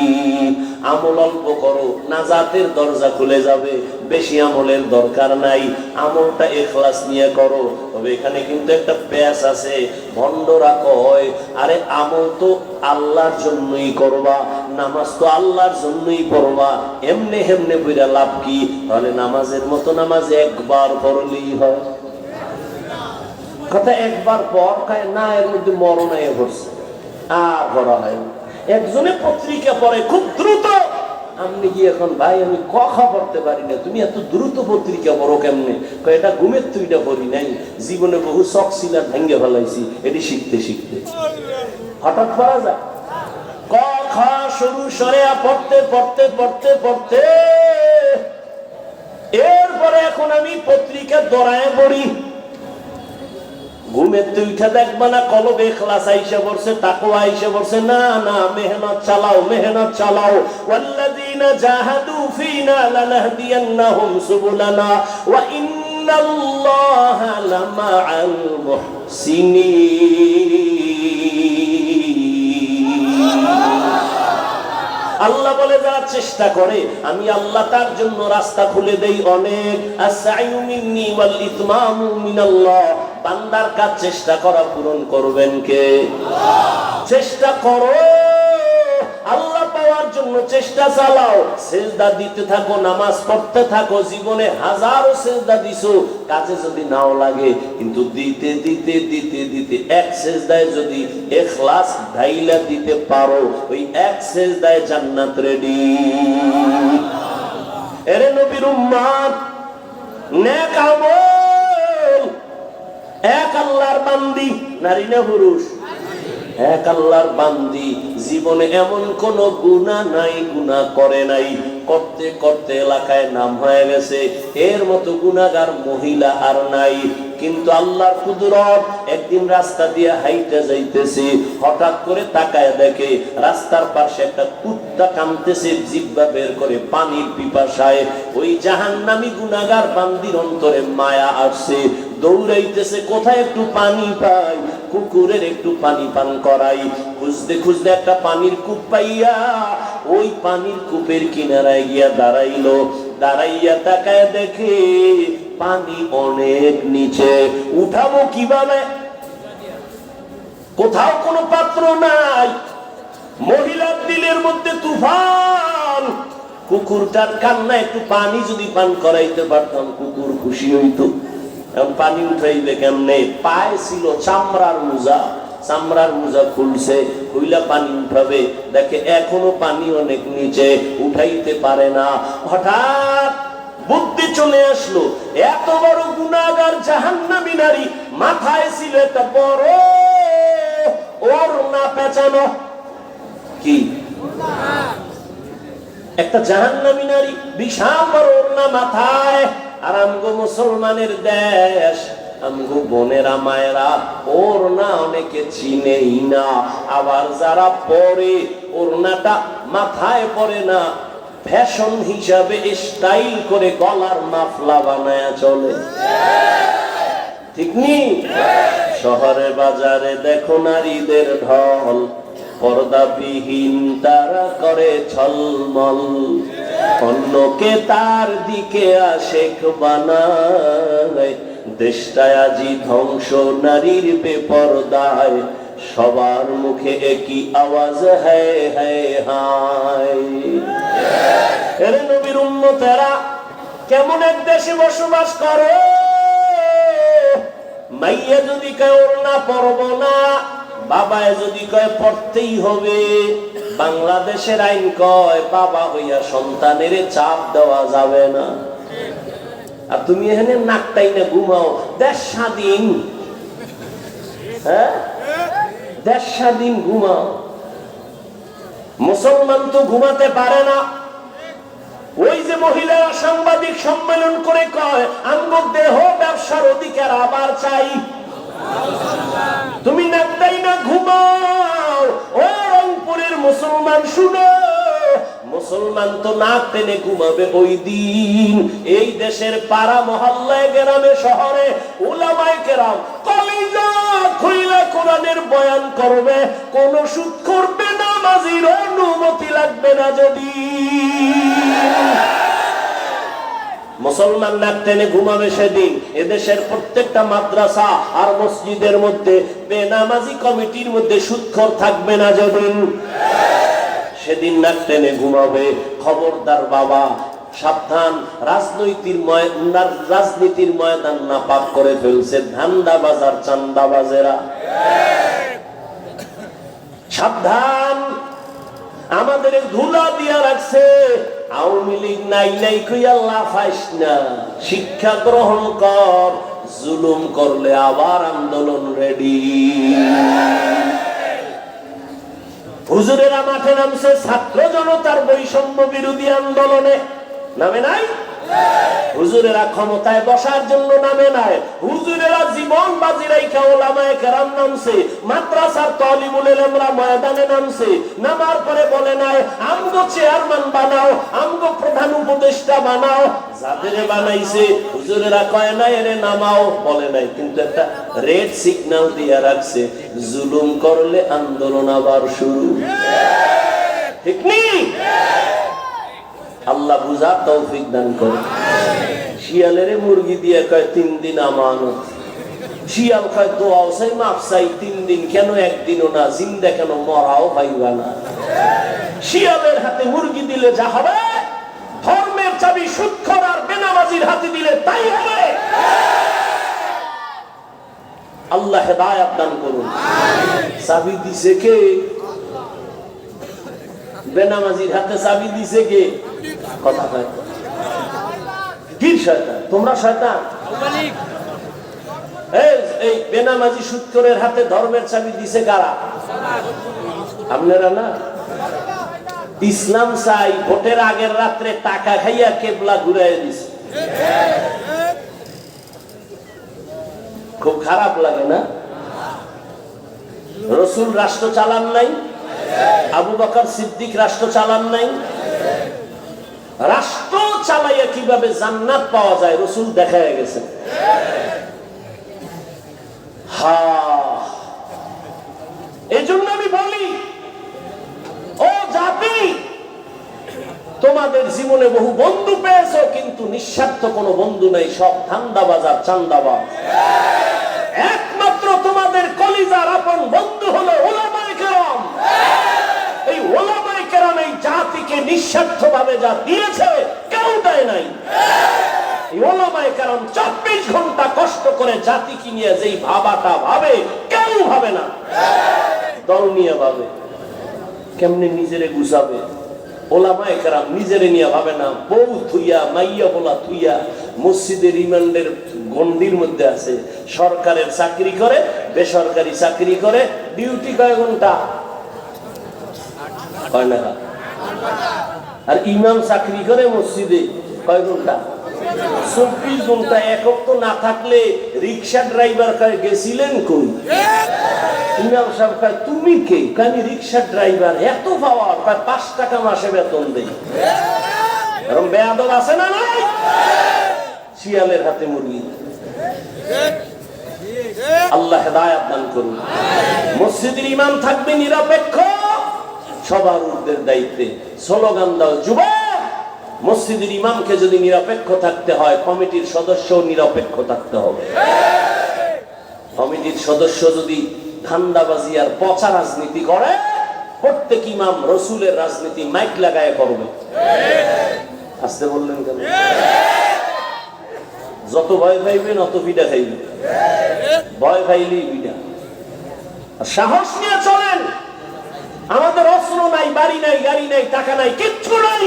আমল অল্প করো, নাজাতের দরজা খুলে যাবে। বেশি আমলের দরকার নাই, আমলটা ইখলাস নিয়ে করো। তবে এখানে কিন্তু একটা প্যাচ আছে। ভণ্ডরা কয়, আরে আমল তো আল্লাহর জন্যই করবা, নামাজ তো আল্লাহর জন্যই পড়বা, এমনে হেমনে বইরা লাভ কি? তাহলে নামাজের মতো নামাজ একবার পড়লেই হয়। কথা একবার পর কয় না, এর মধ্যে মরণ এ পড়ছে, আর পড়া হয় না। একজনে পত্রিকা পড়ে খুব দ্রুত, আমি কি এখন ভাই আমি কথা পড়তে পারি না, তুমি এত দ্রুত পত্রিকা পড়ো কেমনে? এটা ঘুমের তুইটা পড়ি নাই, জীবনে বহু শখ ছিল ভেঙে ফেলাইছি, এটি শিখতে শিখতে হঠাৎ পড়া যায়। ক খ শুরু সরেয়া পড়তে পড়তে পড়তে পড়তে এরপরে এখন আমি পত্রিকা দড়ায় পড়ি। ঘুমের তুইটা দেখবা না, কলবে ইখলাস আইসা পড়ছে, তাকওয়া আইসা পড়ছে। না না, মেহনত চালাও, মেহনত চালাও। ওয়াল্লাযীনা জাহাদু ফীনা লানাহদিয়ান্নাহুম সুবুলানা ওয়া ইন্নাল্লাহা লামাআল মুহসিনিন। আল্লাহ বলে, যারা চেষ্টা করে আমি আল্লাহ তার জন্য রাস্তা খুলে দেই অনেক। আস-সা'য়ু মিন্নী ওয়াল ইতমামু মিনাল্লাহ। বান্দার কাজ চেষ্টা করা, পূরণ করবেন কে? চেষ্টা করো, আল্লাহ পাওয়ার জন্য চেষ্টা চালাও। সিজদা দিতে থাকো, নামাজ পড়তে থাকো। জীবনে হাজারো সিজদা দিছো, কাজে যদি নাও লাগে, কিন্তু দিতে দিতে দিতে দিতে এক সিজদায় যদি ইখলাস ঢাইলা দিতে পারো, ওই এক সিজদায় জান্নাত রেডি। এরে নবীর উম্মত, নেক আমল, এক আল্লাহর বান্দি, নারী না পুরুষ? এক আল্লাহর বান্দি, জীবনে এমন কোন গুনাহ নাই, গুনাহ করে নাই, করতে করতে এলাকায় নাম হয়ে গেছে, এর মতো গুনাহগার মহিলা আর নাই। কিন্তু আল্লাহর কুদরত, একদিন রাস্তা দিয়ে হাইটে যাইতেছে, হঠাৎ করে তাকায় দেখে রাস্তার পাশে একটা কুত্তা কামতেছে, জিহ্বা বের করে পানির পিপাসায়। ওই জাহান্নামী গুনাহগার বান্দির অন্তরে মায়া আসছে, দৌড়াইতেছে, কোথায় একটু পানি পাই, কুকুরের একটু পানি পান করাই। খুঁজতে খুঁজতে একটা পানির কূপ পাইয়া ওই পানির কূপের কিনারায় গিয়া দাঁড়াইলো। দাঁড়াইয়া তাকায় দেখে পানি অনেক নিচে। উঠাবো কিভাবে? কোথাও কোনো পাত্র নাই। মহিলার দিলের মধ্যে তুফান। কুকুরটার কান্না একটু পানি যদি পান করাইতে পারতাম কুকুর খুশি হইতো। এখন পানি উঠাইবে কেমনে? পায়ে ছিল চামড়ার মোজা, চামড়ার মোজা খুলছে, খুইলা পানি উঠাবে, দেখে এখনো পানি অনেক নিচে, উঠাইতে পারে না। হঠাৎ বুদ্ধি চলে আসলো, এত বড় গুনাহগার জাহান্নামী নারী, মাথায় ছিল একটা বড় ওড়না পেঁচানো। কি একটা জাহান্নামী নারী, বিশাল বড় ওড়না মাথায়। আর আমগো মুসলমানের দেশ, আমগো বোনেরা মায়েরা ওড়না অনেকে চিনেই না। আবার যারা পরে ওড়নাটা মাথায় পরে না, ফ্যাশন হিসাবে স্টাইল করে গলার মাফলা বানায়া চলে। ঠিক নেই? শহরে বাজারে দেখো নারীদের ঢল, পর্দাবিহীন তারা করে ছলমল, অন্যকে তার দিকে আশেক বানায়। দেশটায় আজি ধ্বংস নারীর বেপরদায়, সবার মুখে একই আওয়াজ, হ্যায় হ্যায় হায়। এর নবীর উম্মতেরা কেমন এক দেশে বসবাস করে? মাইয়া যদি কয় ওড়না পরব না, বাবায় যদি কয় পড়তেই হবে। বাংলাদেশের আইন কয় বাবা হইয়া সন্তানের চাপ দেওয়া যাবে না। আর তুমি এখানে নাকটাই না ঘুমাও। দেশ স্বাধীন, হ্যাঁ দেশ স্বাধীন, ঘুমাও। মুসলমান তো ঘুমাতে পারে না। ওই যে মহিলারা সাংবাদিক সম্মেলন করে কয় আমগো দেহ ব্যবসার অধিকার আবার চাই। তুমি নাকটাই না ঘুমাও। ও রংপুরের মুসলমান শুনো, মুসলমান তো নাক টেনে ঘুমাবে ওই দিন এই দেশের পাড়া মহল্লায়, গ্রামে শহরে উলামায়ে কেরাম কলিজা খুইলা কোরআনের বয়ান করবে। কোন সুদ করবে না, নামাজীর অনুমতি লাগবে না। যদি মুসলমান নাক টেনে ঘুমাবে সেদিন এদেশের প্রত্যেকটা মাদ্রাসা আর মসজিদের মধ্যে বেনামাজি কমিটির মধ্যে সুদখোর থাকবে না। যেদিন সেদিন নাক টেনে ঘুমাবে। খবরদার বাবা, সাবধান। রাজনীতির ময়দান নাপাক করে ফেলছে ধান্দাবাজ আর চান্দাবাজেরা। সাবধান, আমাদের ধুলা দিয়া রাখছে। আওয়ামী লীগ নাই নাই কইয়া লাফাইস না, শিক্ষা গ্রহণ কর। জুলুম করলে আবার আন্দোলন রেডি। হুজুরেরা মাঠে নামছে ছাত্র জনতার বৈষম্য বিরোধী আন্দোলনে, নামে নাই? হুজুরেরা ক্ষমতায় বসার জন্য নামে নাই। হুজুরেরা জীবন বাজি রাইখা ওলামায়ে কেরাম নামছে, মাদ্রাসার তালিবুল ইলমরা ময়দানে নামছে। নামার পরে বলে নাই আমগো চেয়ারম্যান বানাও, আমগো প্রধান উপদেষ্টা বানাও। যাদের বানাইছে হুজুরেরা কয় নাই এরে নামাও, বলে নাই। কিন্তু একটা রেড সিগন্যাল দিয়া রাখছে, জুলুম করলে আন্দোলন আবার শুরু। ঠিক নেই? আল্লাহ বুঝার তৌফিক দান করে। শিয়ালের মুরগি দিয়ে কয় 3 দিন আমানত। শিয়াল কয় দোয়াও চাই, মাফ চাই 3 দিন, কেন একদিনও না? জিন্দা কেন, মরাও পাইবা না। শিয়ালের হাতে মুরগি দিলে যা হবে, ধর্মের চাবি সুদখোর আর বেনামাজির হাতে দিলে তাই হবে। আল্লাহ হেদায়েত দান করুন। চাবি দিছে কে? বেনামাজির হাতে চাবি দিছে কে? কথা কয় কি শয়তান? তোমরা শয়তান। এই বেনামাজি সুদখোরের হাতে ধর্মের চাবি দিছে কারা? আপনারা না? ইসলাম চাই ভোটের আগের রাত্রে টাকা খাইয়া কেবলা ঘুরাই দিছে। খুব খারাপ লাগে না? রাসূল রাষ্ট্র চালান নাই, আবু বকর সিদ্দিক রাষ্ট্র চালান নাই। রাষ্ট্র চালাইয়া কিভাবে জান্নাত পাওয়া যায় রাসূল দেখায় গেছে। কিন্তু নিঃস্বার্থ কোনো বন্ধু নাই, সব ধান্দাবাজ আর চান্দাবাজ। একমাত্র তোমাদের কলিজার আপন বন্ধু হলো উলামায়ে কেরাম। এই উলামায়ে কেরাম এই জাতিকে নিঃস্বার্থভাবে যা দিয়েছে কেউ দেয় নাই। এই উলামায়ে কেরাম 24 ঘন্টা কষ্ট করে জাতিকে নিয়ে যেই ভাবাটা ভাবে কেউ ভাবে না, দল নিয়ে ভাবে। কেমনে নিজেরে গুছাবে? ওলামায়ে কেরাম নিজেরে নিয়ে ভাবে না, বউ থুইয়া মাইয়া বলা থুইয়া মসজিদের রিমান্ডের গন্ডির মধ্যে আছে। সরকারের চাকরি করে, বেসরকারি চাকরি করে, ডিউটি কয় ঘন্টা? 6 ঘন্টা। আর ইমাম চাকরি করে মসজিদে কয় ঘন্টা? 24 ঘন্টা। একক তো না থাকলে রিক্সা ড্রাইভার কয় গেছিলেন কই? ইমাম সাহেব কয় তুমি কে? আমি রিক্সা ড্রাইভার। এত পাওয়ার? 5 টাকা মাসে বেতন দেই। এরকম বেয়াদব আছে না নাই? শিয়ালের হাতে মুরগি। আল্লাহ হেদায়েত দান করুন। মসজিদের ইমাম থাকবে নিরপেক্ষ, সবার ঊর্ধ্বের দায়িত্বে। স্লোগান দাও যুবক, মসজিদের ইমামকে যদি নিরপেক্ষ থাকতে হয়, কমিটির সদস্য নিরপেক্ষ থাকতে হবে। কমিটির সদস্য যদি ধান্দাবাজি আর পচা রাজনীতি করে, প্রত্যেক ইমাম রসুলের রাজনীতি মাইক লাগায় করবে। আসতে বললেন কেন? যত ভয় পাইবেন অত পিঠা খাইবেন। ভয় পাইলেই পিঠা। সাহস নিয়ে চলেন। আমাদের অস্ত্র নাই, বাড়ি নাই, গাড়ি নাই, টাকা নাই, কিচ্ছু নাই।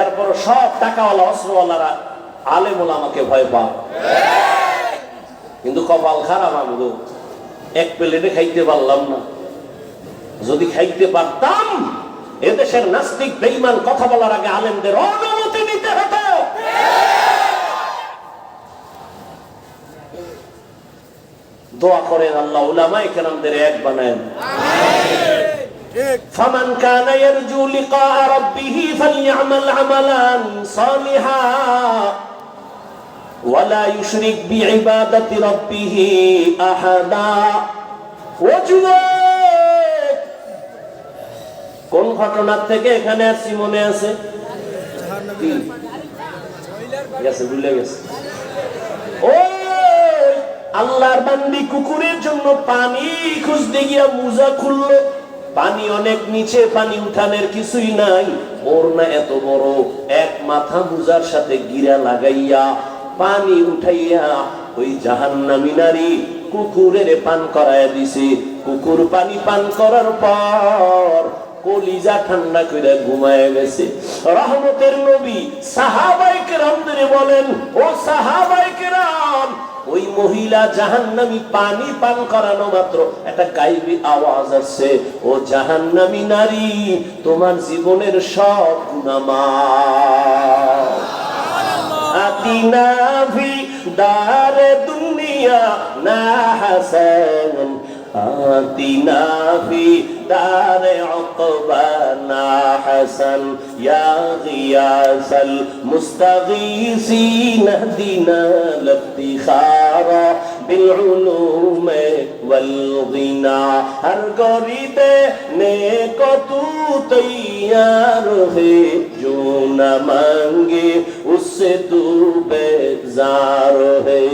এরপর সব টাকাওয়ালা অস্ত্রওয়ালারা আলেম ওলামাকে ভয় পায়। কিন্তু কপাল খারাপ আমগো, এক প্লেটে খাইতে পারলাম না। যদি খাইতে পারতাম, এদেশের নাস্তিক বেঈমান কথা বলার আগে আলেমদের অনুমতি নিতে হতো। দোয়া করেন আল্লাহ উলামায়ে কেরামদের এক বানায়েন। ফামান কানা ইয়ারজু লিকা রাব্বিহি ফালইআমাল আমালান সালিহা ওয়ালা ইউশরিক বিইবাদাতি রাব্বিহি আহাদা। ও যুবক, কোন ঘটনার থেকে এখানে আসছি মনে আছে? ভুলে গেছে। ও আল্লাহর বান্দি কুকুরের জন্য পানি খুঁজতে গিয়া মুজা খুললো। পানি অনেক নিচে, পানি উঠানের কিছুই নাই। ওর না এত বড়, এক মাথা মুজার সাথে গিরা লাগাইয়া পানি উঠাইয়া ওই জাহান্নামী নারী কুকুরের পান করায় দিছে। কুকুর পানি পান করার পর কলিজা ঠান্ডা করে ঘুমায় গেছে। রহমতের নবী সাহাবায়ে কেরামদের বলেন, ও সাহাবায়ে কেরাম, ওই মহিলা জাহান্নামী পানি পান করানো মাত্র একটা গায়েবী আওয়াজ আসছে, ও জাহান্নামী নারী, তোমার জীবনের সব গুনাহ মাফ। আতিনা ফি দারে দুনিয়া না হাসান, আতিনা ফি দারে উকবা না হাসান, ইয়া গিয়াসাল মুস্তাগীসিন হদিনা লিফতিখারা বিল উলুমে ওয়াল গিনা। হর গরিবে নেক তু তৈয়ার হে, जो न मांगे उससे तू बेजार है।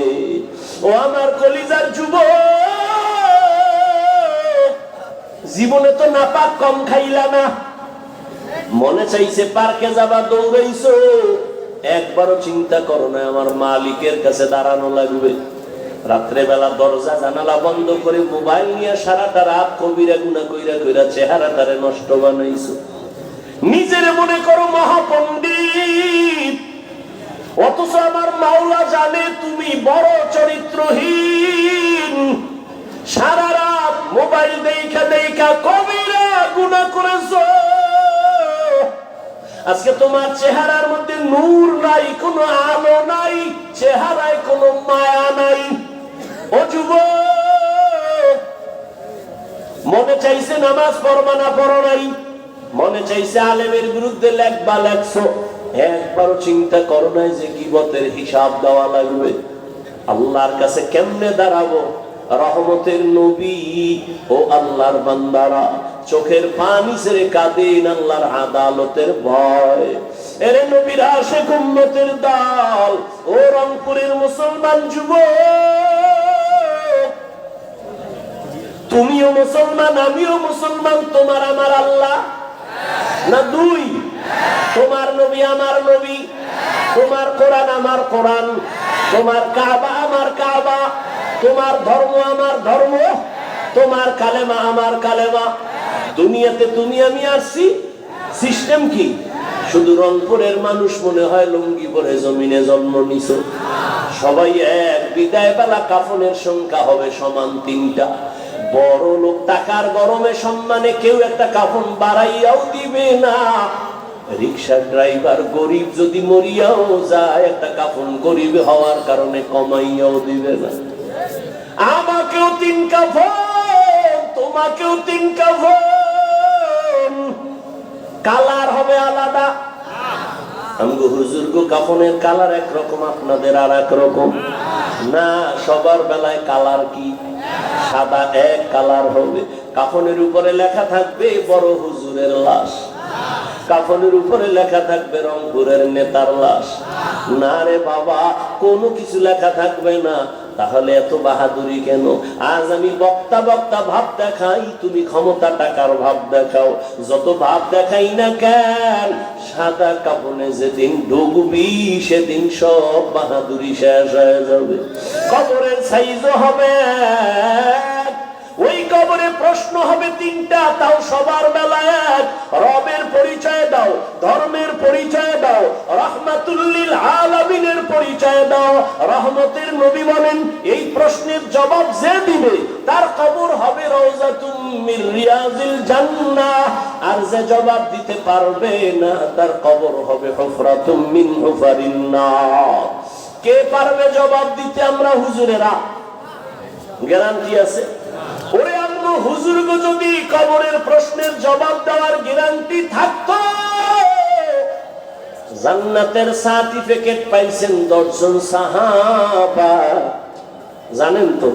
ও আমার কলিজার যুবক, জীবনে তো নাপাক কম খাইলা না। মনে চাইছে পার্কে যাবা, দৌড়াইছো। একবারও চিন্তা করো না আমার মালিকের কাছে দাঁড়ানো লাগবে। রাত্রে বেলা দরজা জানালা বন্ধ করে মোবাইল নিয়ে সারাটা রাত কবিরা গুনাহ কইরা কইরা চেহারাটারে নষ্ট বানাইছো। নিজের মনে করো মহাপণ্ডিত, অথচ আমার মাওলা জানে তুমি বড় চরিত্রহীন। সারা রাত মোবাইল দেখা দেখা কবিরা গুনাহ করেছো। আজকে তোমার চেহারার মধ্যে নূর নাই, কোনো আলো নাই, চেহারায় কোনো মায়া নাই। ও যুবক, মনে চাইছে নামাজ পড়বা না, পড়ো নাই। মনে চাইছে আলেমের বিরুদ্ধে লেখবা, লেখছো। একবারও চিন্তা করো নাই যে গীবতের হিসাব দেওয়া লাগবে। আল্লাহর কাছে কেমনে দাঁড়াবো? রহমতের নবী ও আল্লাহর বান্দারা চোখের পানি ছেড়ে কাঁদেন আল্লাহর আদালতের ভয়। এরে নবীর আশিক উম্মতের দল, ও রংপুরের মুসলমান যুবক, তুমিও মুসলমান আমিও মুসলমান। তোমার আমার আল্লাহ না দুই? তোমার নবী আমার নবী, তোমার কোরআন আমার কোরআন, তোমার কাবা আমার কাবা, তোমার ধর্ম আমার ধর্ম, তোমার কালেমা আমার কালেমা। দুনিয়াতে তুমি আমি আসছি, সিস্টেম কি? শুধু রংপুরের মানুষ মনে হয় লুঙ্গি পরে জমিনে জন্ম নিছ। সবাই এক, বিদায় বেলা কাফনের সংখ্যা হবে সমান 3টা। বড় লোক টাকার গরমে সম্মানে কেউ একটা কাফন বাড়াইয়াও দিবে না। রিক্সার ড্রাইভার গরিব যদি মরিয়াও যায়, একটা কাফন গরিব হওয়ার কারণে কমাইয়াও দিবে না। আমাকেও 3 কাফন, তোমাকেও 3 কাফন, কালার হবে আলাদা। আমগো হুজুরগো কাফনের কালার একরকম, আপনাদের আর এক রকম না। সবার বেলায় কালার কি? সাদা এক কালার হবে। কাফনের উপরে লেখা থাকবে বড় হুজুরের লাশ, কাফনের উপরে লেখা থাকবে রংপুরের নেতার লাশ। না রে বাবা, কোনো কিছু লেখা থাকবে না। তাহলে এত বাহাদুরি কেন? আজ আমি বক্তা বক্তা ভাব দেখাই, তুমি ক্ষমতা টাকার ভাব দেখাও। যত ভাব দেখাই না কেন, সাদা কাফনে যেদিন ঢুকবি সেদিন সব বাহাদুরি শেষ হয়ে যাবে। কবরের সাইজও হবে, ওই কবরে প্রশ্ন হবে 3টা, তাও সবার বেলায় এক। রবের পরিচয় দাও, ধর্মের পরিচয় দাও, রাহমাতুল লিল আলামিনের পরিচয় দাও। রহমতের নবী বলেন, এই প্রশ্নের জবাব যে দিবে তার কবর হবে রওজাতুম মির রিয়াজিল জান্নাহ, আর যে জবাব দিতে পারবে না তার কবর হবে হুফরাতুম মিন হুফারিন নার। কে পারবে জবাব দিতে? আমরা হুজুরেরা। গ্যারান্টি আছে? ওরে আম্মু হুজুরগো, যদি কবরের প্রশ্নের জবাব দেওয়ার গ্যারান্টি থাকতো, জান্নাতের সার্টিফিকেট পাইছেন 10 জন সাহাবা। জানেন তো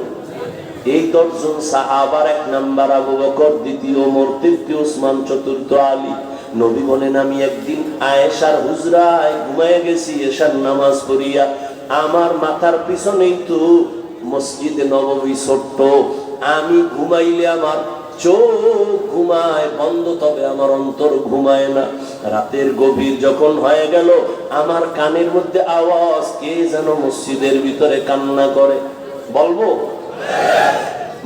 এই 10 জন সাহাবার 1 নাম্বার আবু বকর, 2 ওমর, 3 উসমান, 4 আলী। নবী বলেন, আমি একদিন আয়েশার হুজরায় ঘুমায় গেছি এশার নামাজ পড়িয়া। আমার মাথার পিছনেই তো মসজিদে নববী ছোট্ট। আমি ঘুমাইলে আমার চোখ ঘুমায় বন্ধ, তবে আমার অন্তর ঘুমায় না। রাতের গভীর যখন হয়ে গেল, আমার কানের মধ্যে আওয়াজ, কে যেন মসজিদের ভিতরে কান্না করে। বলবো?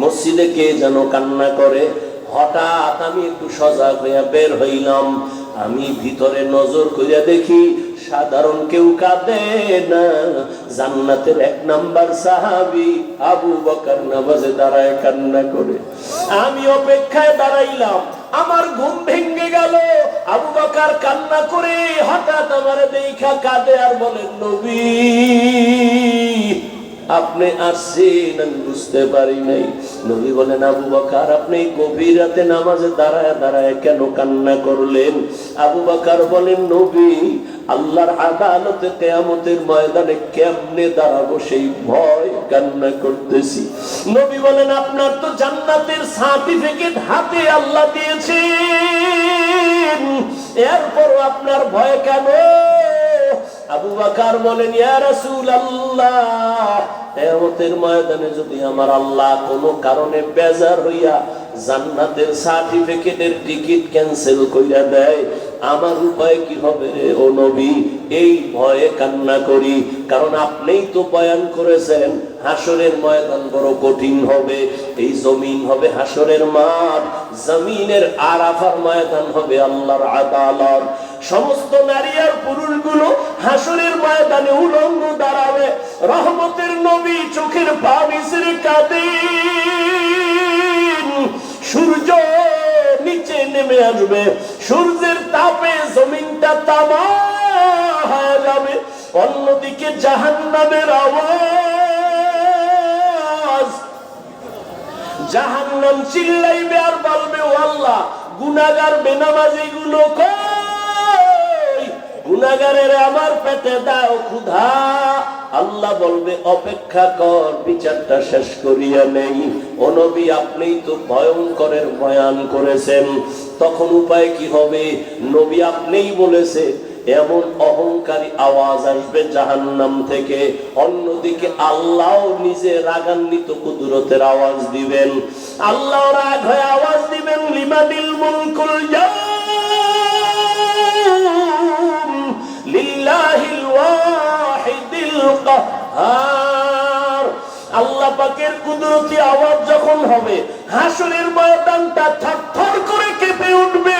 মসজিদে কে যেন কান্না করে। হঠাৎ আমি একটু সজাগ হইয়া বের হইলাম। আমি ভিতরে নজর করিয়া দেখি সাধারণ কেউ কাঁদে না, জান্নাতের 1 নাম্বার সাহাবী আবু বকর নামাজে দাঁড়ায় কান্না করে। আমি অপেক্ষায় দাঁড়াইলাম, আমার ঘুম ভেঙে গেল। আবু বকর কান্না করে হঠাৎ আমারে দেখা কাঁদে আর বলেন, নবী আপনি আসছেন, আমি বুঝতে পারি নাই। নবী বলেন, আবু বকর আপনি গভীর রাতে নামাজে দাঁড়ায় দাঁড়ায় কেন কান্না করলেন? আবু বকর বলেন, নবী আল্লাহর আদালতে কিয়ামতের ময়দানে কেমনে দাঁড়াবো সেই ভয় কান্না করতেছি। নবী বলেন, আপনার তো জান্নাতের সার্টিফিকেট হাতে আল্লাহ দিয়েছেন, এরপরও আপনার ভয় কেন? আবু বকর বলেন, ইয়া রাসূলুল্লাহ, কিয়ামতের ময়দানে যদি আমার আল্লাহ কোনো কারণে বেজার হইয়া জান্নাতের সার্টিফিকেটের টিকিট ক্যান্সেল কইরা দেয়, আমার উপায় কি হবে ও নবী? এই ভয়ে কান্না করি, কারণ আপনিই তো বয়ান করেছেন হাসরের ময়দান বড় কঠিন হবে। এই জমিন হবে হাসরের মাঠ, জমিনের আরাফার ময়দান হবে আল্লাহর আদালত। সমস্ত নারী আর পুরুষগুলো হাসরের ময়দানে উলঙ্গ দাঁড়াবে। রহমতের নবী চোখের পানি ছেড়ে কাঁদেন। সূর্য নিচে নেমে আসবে, সূর্যের তাপে জমিনটা তামা হয়ে যাবে। অন্যদিকে জাহান্নামের আওয়াজ, জাহান্নাম চিল্লাইবে আর বলবে, ও আল্লাহ গুনাহগার বেনামাজি গুলো কই? গুনাহগারের আমার পেটে দাও ক্ষুধা। আল্লাহ বলবে, অপেক্ষা কর, বিচারটা শেষ করিয়া নেই। ও নবী আপনিই তো ভয়ঙ্করের বয়ান করেছেন, তখন উপায় কি হবে? নবী আপনিই বলেছে এমন অহংকারী আওয়াজ আসবে জাহান্নাম থেকে। অন্যদিকে আল্লাহ নিজে রাগান্বিত কুদরতের আওয়াজ দিবেন। আল্লাহ রাগ হয়ে আওয়াজ দিবেন, লিমানিল মুলকুল ইয়াউম লিল্লাহিল ওয়াহিদিল কাহ্হার। আল্লাহ পাকের কুদরতি আওয়াজ যখন হবে, হাসরের ময়দানটা থরথর করে কেঁপে উঠবে।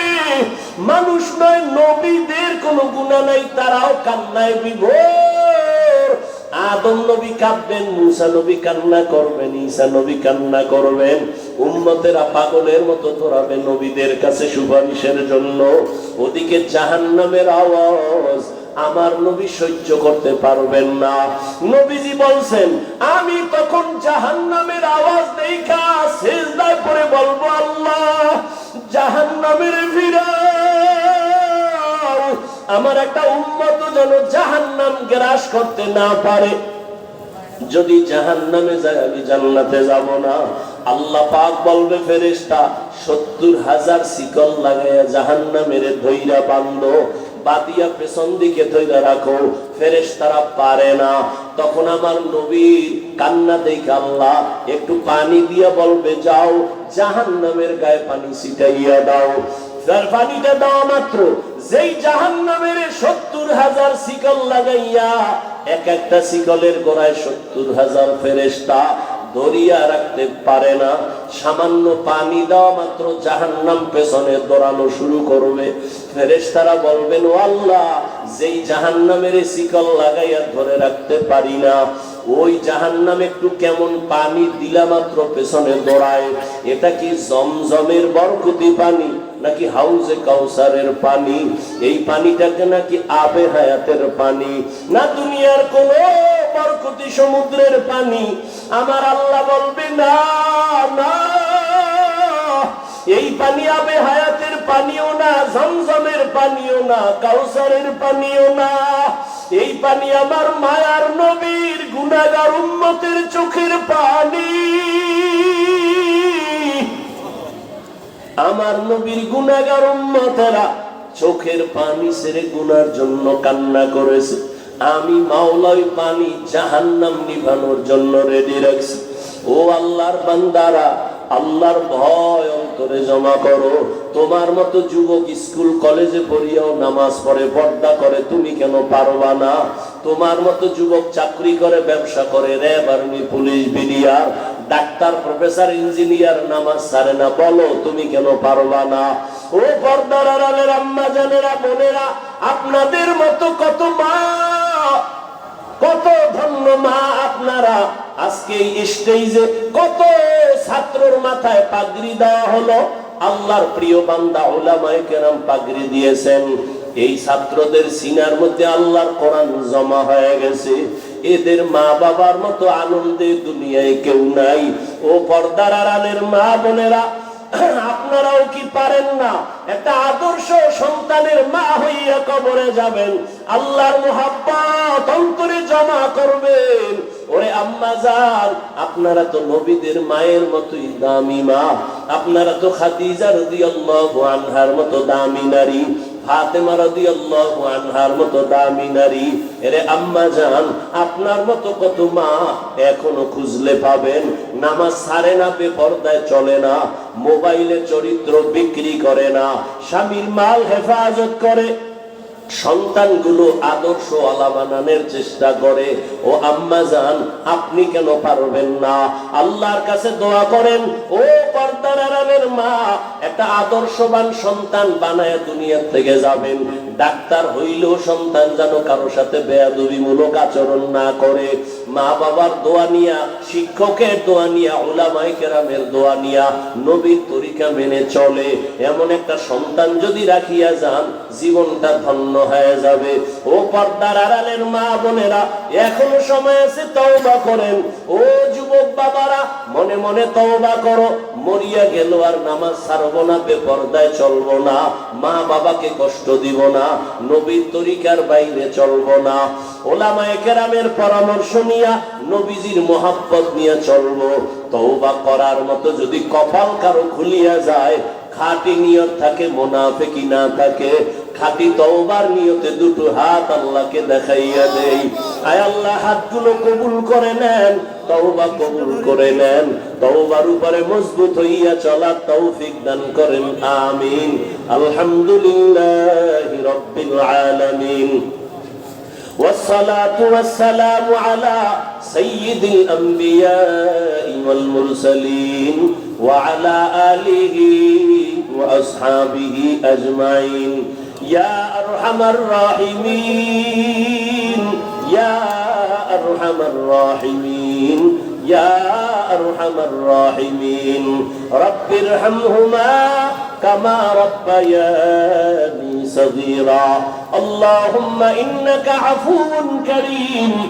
মানুষ নয়, নবীদের কোনো গুনাহ নাই, তারাও কান্নায় বিভোর। আদম নবী কাঁদবেন, মুসা নবী কান্না করবেন, ঈসা নবী কান্না করবেন। উম্মতেরা পাগলের মতো দৌড়াবে নবীদের কাছে সুপারিশের জন্য। ওদিকে জাহান্নামের আওয়াজ আমার নবী সহ্য করতে পারবেন না। নবীজি বলছেন, আমি তখন জাহান্নামের আওয়াজ দেখা সিজদায় পড়ে বলবো, আল্লাহ জাহান্নামের ফিরাও, আমার একটা উম্মত যেন জাহান্নাম গ্রাস করতে না পারে। যদি জাহান্নামে যায় আমি জান্নাতে যাব না। আল্লাহ পাক বলবে, ফেরেশতা 70,000 শিকল লাগাইয়া জাহান্নামের ধইরা বাঁধো, বাদিয়া পেছন দিকে ধইরা রাখো। ফেরেশতারা পারে না। তখন আমার নবীর কান্না দেখে আল্লাহ একটু পানি দিয়া বলবে, যাও জাহান্নামের গায়ে পানি ছিটাইয়া দাও। পানিটা দেওয়া মাত্র যেই জাহান্নামের 70,000 শিকল লাগাইয়া, এক একটা শিকলের গোড়ায় 70,000 ফেরেশতা ধরিয়া রাখতে পারে না। সামান্য পানি দেওয়া মাত্র জাহান্নাম পেছনে দৌড়ানো শুরু করবে। ফেরেশতারা বলবেন, ও আল্লাহ, যেই জাহান্নামের শিকল লাগাইয়া ধরে রাখতে পারি না, ওই জাহান্নাম একটু কেমন পানি দিলা মাত্র পেছনে দৌড়ায়। এটা কি জমজমের বরকতি পানি নাকি হাউজে কাউসারের পানি? এই পানিটাকে নাকি আবে হায়াতের পানি, না দুনিয়ার কোন বরকতি সমুদ্রের পানি? আমার আল্লাহ বলবে, না না, এই পানি আবে হায়াতের পানিও না, জমজমের পানিও না, কাউসারের পানিও না। এই পানি আমার মায়ার নবীর গুনাহগার উম্মতের চোখের পানি। আমার নবীর গুনাহগার উম্মতেরা চোখের পানি ছেড়ে গুনার জন্য কান্না করেছে। আমি মাওলাই পানি জাহান্নাম নিভানোর জন্য রেডি রাখছি। ও আল্লাহর বান্দারা, আল্লাহর ভয় অন্তরে জমা করো। তোমার মতো যুবক স্কুল কলেজে পড়িয়াও নামাজ পড়ে, পর্দা করে, তুমি কেন পারবা না? তোমার মতো যুবক চাকরি করে, ব্যবসা করে, RAB, army, police, BDR, doctor, professor, engineer, নামাজ ছাড়ে না, বলো তুমি কেন পারবা না? ও পর্দার আড়ালের আম্মা জানেরা, বোনেরা, আপনাদের মতো কত মা, কত ধন্য মা আপনারা। আজকে এই স্টেজে কত ছাত্রর মাথায় পাগড়ি দেওয়া হলো। আল্লাহর প্রিয় বান্দা উলামায়ে কেরাম পাগড়ি দিয়েছেন। এই ছাত্রদের সিনার মধ্যে আল্লাহর কোরআন জমা হয়ে গেছে। এদের মা বাবার মতো আনন্দে দুনিয়ায় কেউ নাই। ও পর্দার আড়ালের মা বোনেরা, আপনারাও কি পারেন না একটা আদর্শ সন্তানের মা হইয়া কবরে যাবেন, আল্লাহর মুহাব্বত অন্তরে জমা করবেন? ওরে আম্মা জান, আপনারা তো নবীদের মায়ের মতোই দামি মা। আপনারা তো খাদিজা রাদিয়াল্লাহু আনহার মতো দামি নারী, ফাতেমা রাদিয়াল্লাহু আনহার মতো দামি নারী। এরে আম্মা জান, আপনার মতো কত মা এখনো খুঁজলে পাবেন। নামাজ ছাড়ে না, বেপরদায় চলে না, মোবাইলে চরিত্র বিক্রি করে না, স্বামীর মাল হেফাজত করে, সন্তানগুলো আদর্শ আলা বানানোর চেষ্টা করে। ও আম্মা জান, আপনি কেন পারবেন না? আল্লাহর কাছে দোয়া করেন, ও পর্দার আড়ালের মা, একটা আদর্শবান সন্তান বানায় দুনিয়া থেকে যাবেন। ডাক্তার হইলেও সন্তান যেন কারো সাথে বেয়াদবিমূলক আচরণ না করে। মা বাবার দোয়া নিয়া, শিক্ষকের দোয়া নিয়া, উলামায়ে কেরামের দোয়া নিয়া, নবীর তরিকা মেনে চলে, এমন একটা সন্তান যদি রাখিয়া যান, জীবনটা ধন্য হয়ে যাবে। ও পর্দার আড়ালের মা বোনেরা, এখনো সময় আছে, তওবা করেন। ও যুবক বাবারা, মনে মনে তওবা করো। মরিয়া গেল আর নামাজ ছাড়বো না, বেপরদায় চলবো না, মা বাবাকে কষ্ট দিব না, নবীর তরিকার বাইরে চলবো না, উলামায়ে কেরামের পরামর্শ নিয়া নবীজির মুহাব্বত নিয়ে চলবো। তওবা করার মতো যদি কপাল কারো খুলিয়া যায়, খাঁটি নিয়ত থাকে, মুনাফিকি না থাকে, খাঁটি তওবার নিয়তে দুটো হাত আল্লাহকে দেখাইয়া দেই। আয় আল্লাহ, হাতগুলো কবুল করে নেন, তওবা কবুল করে নেন, তওবার উপরে মজবুত হইয়া চলার তৌফিক দান করেন, আমিন। আলহামদুলিল্লাহি রাব্বিল আলামিন। والصلاة والسلام على سيد الأنبياء والمرسلين وعلى آله وأصحابه أجمعين يا أرحم الراحمين يا أرحم الراحمين يا أرحم الراحمين رب ارحمهما كما ربياني صغيرا اللهم إنك عفو كريم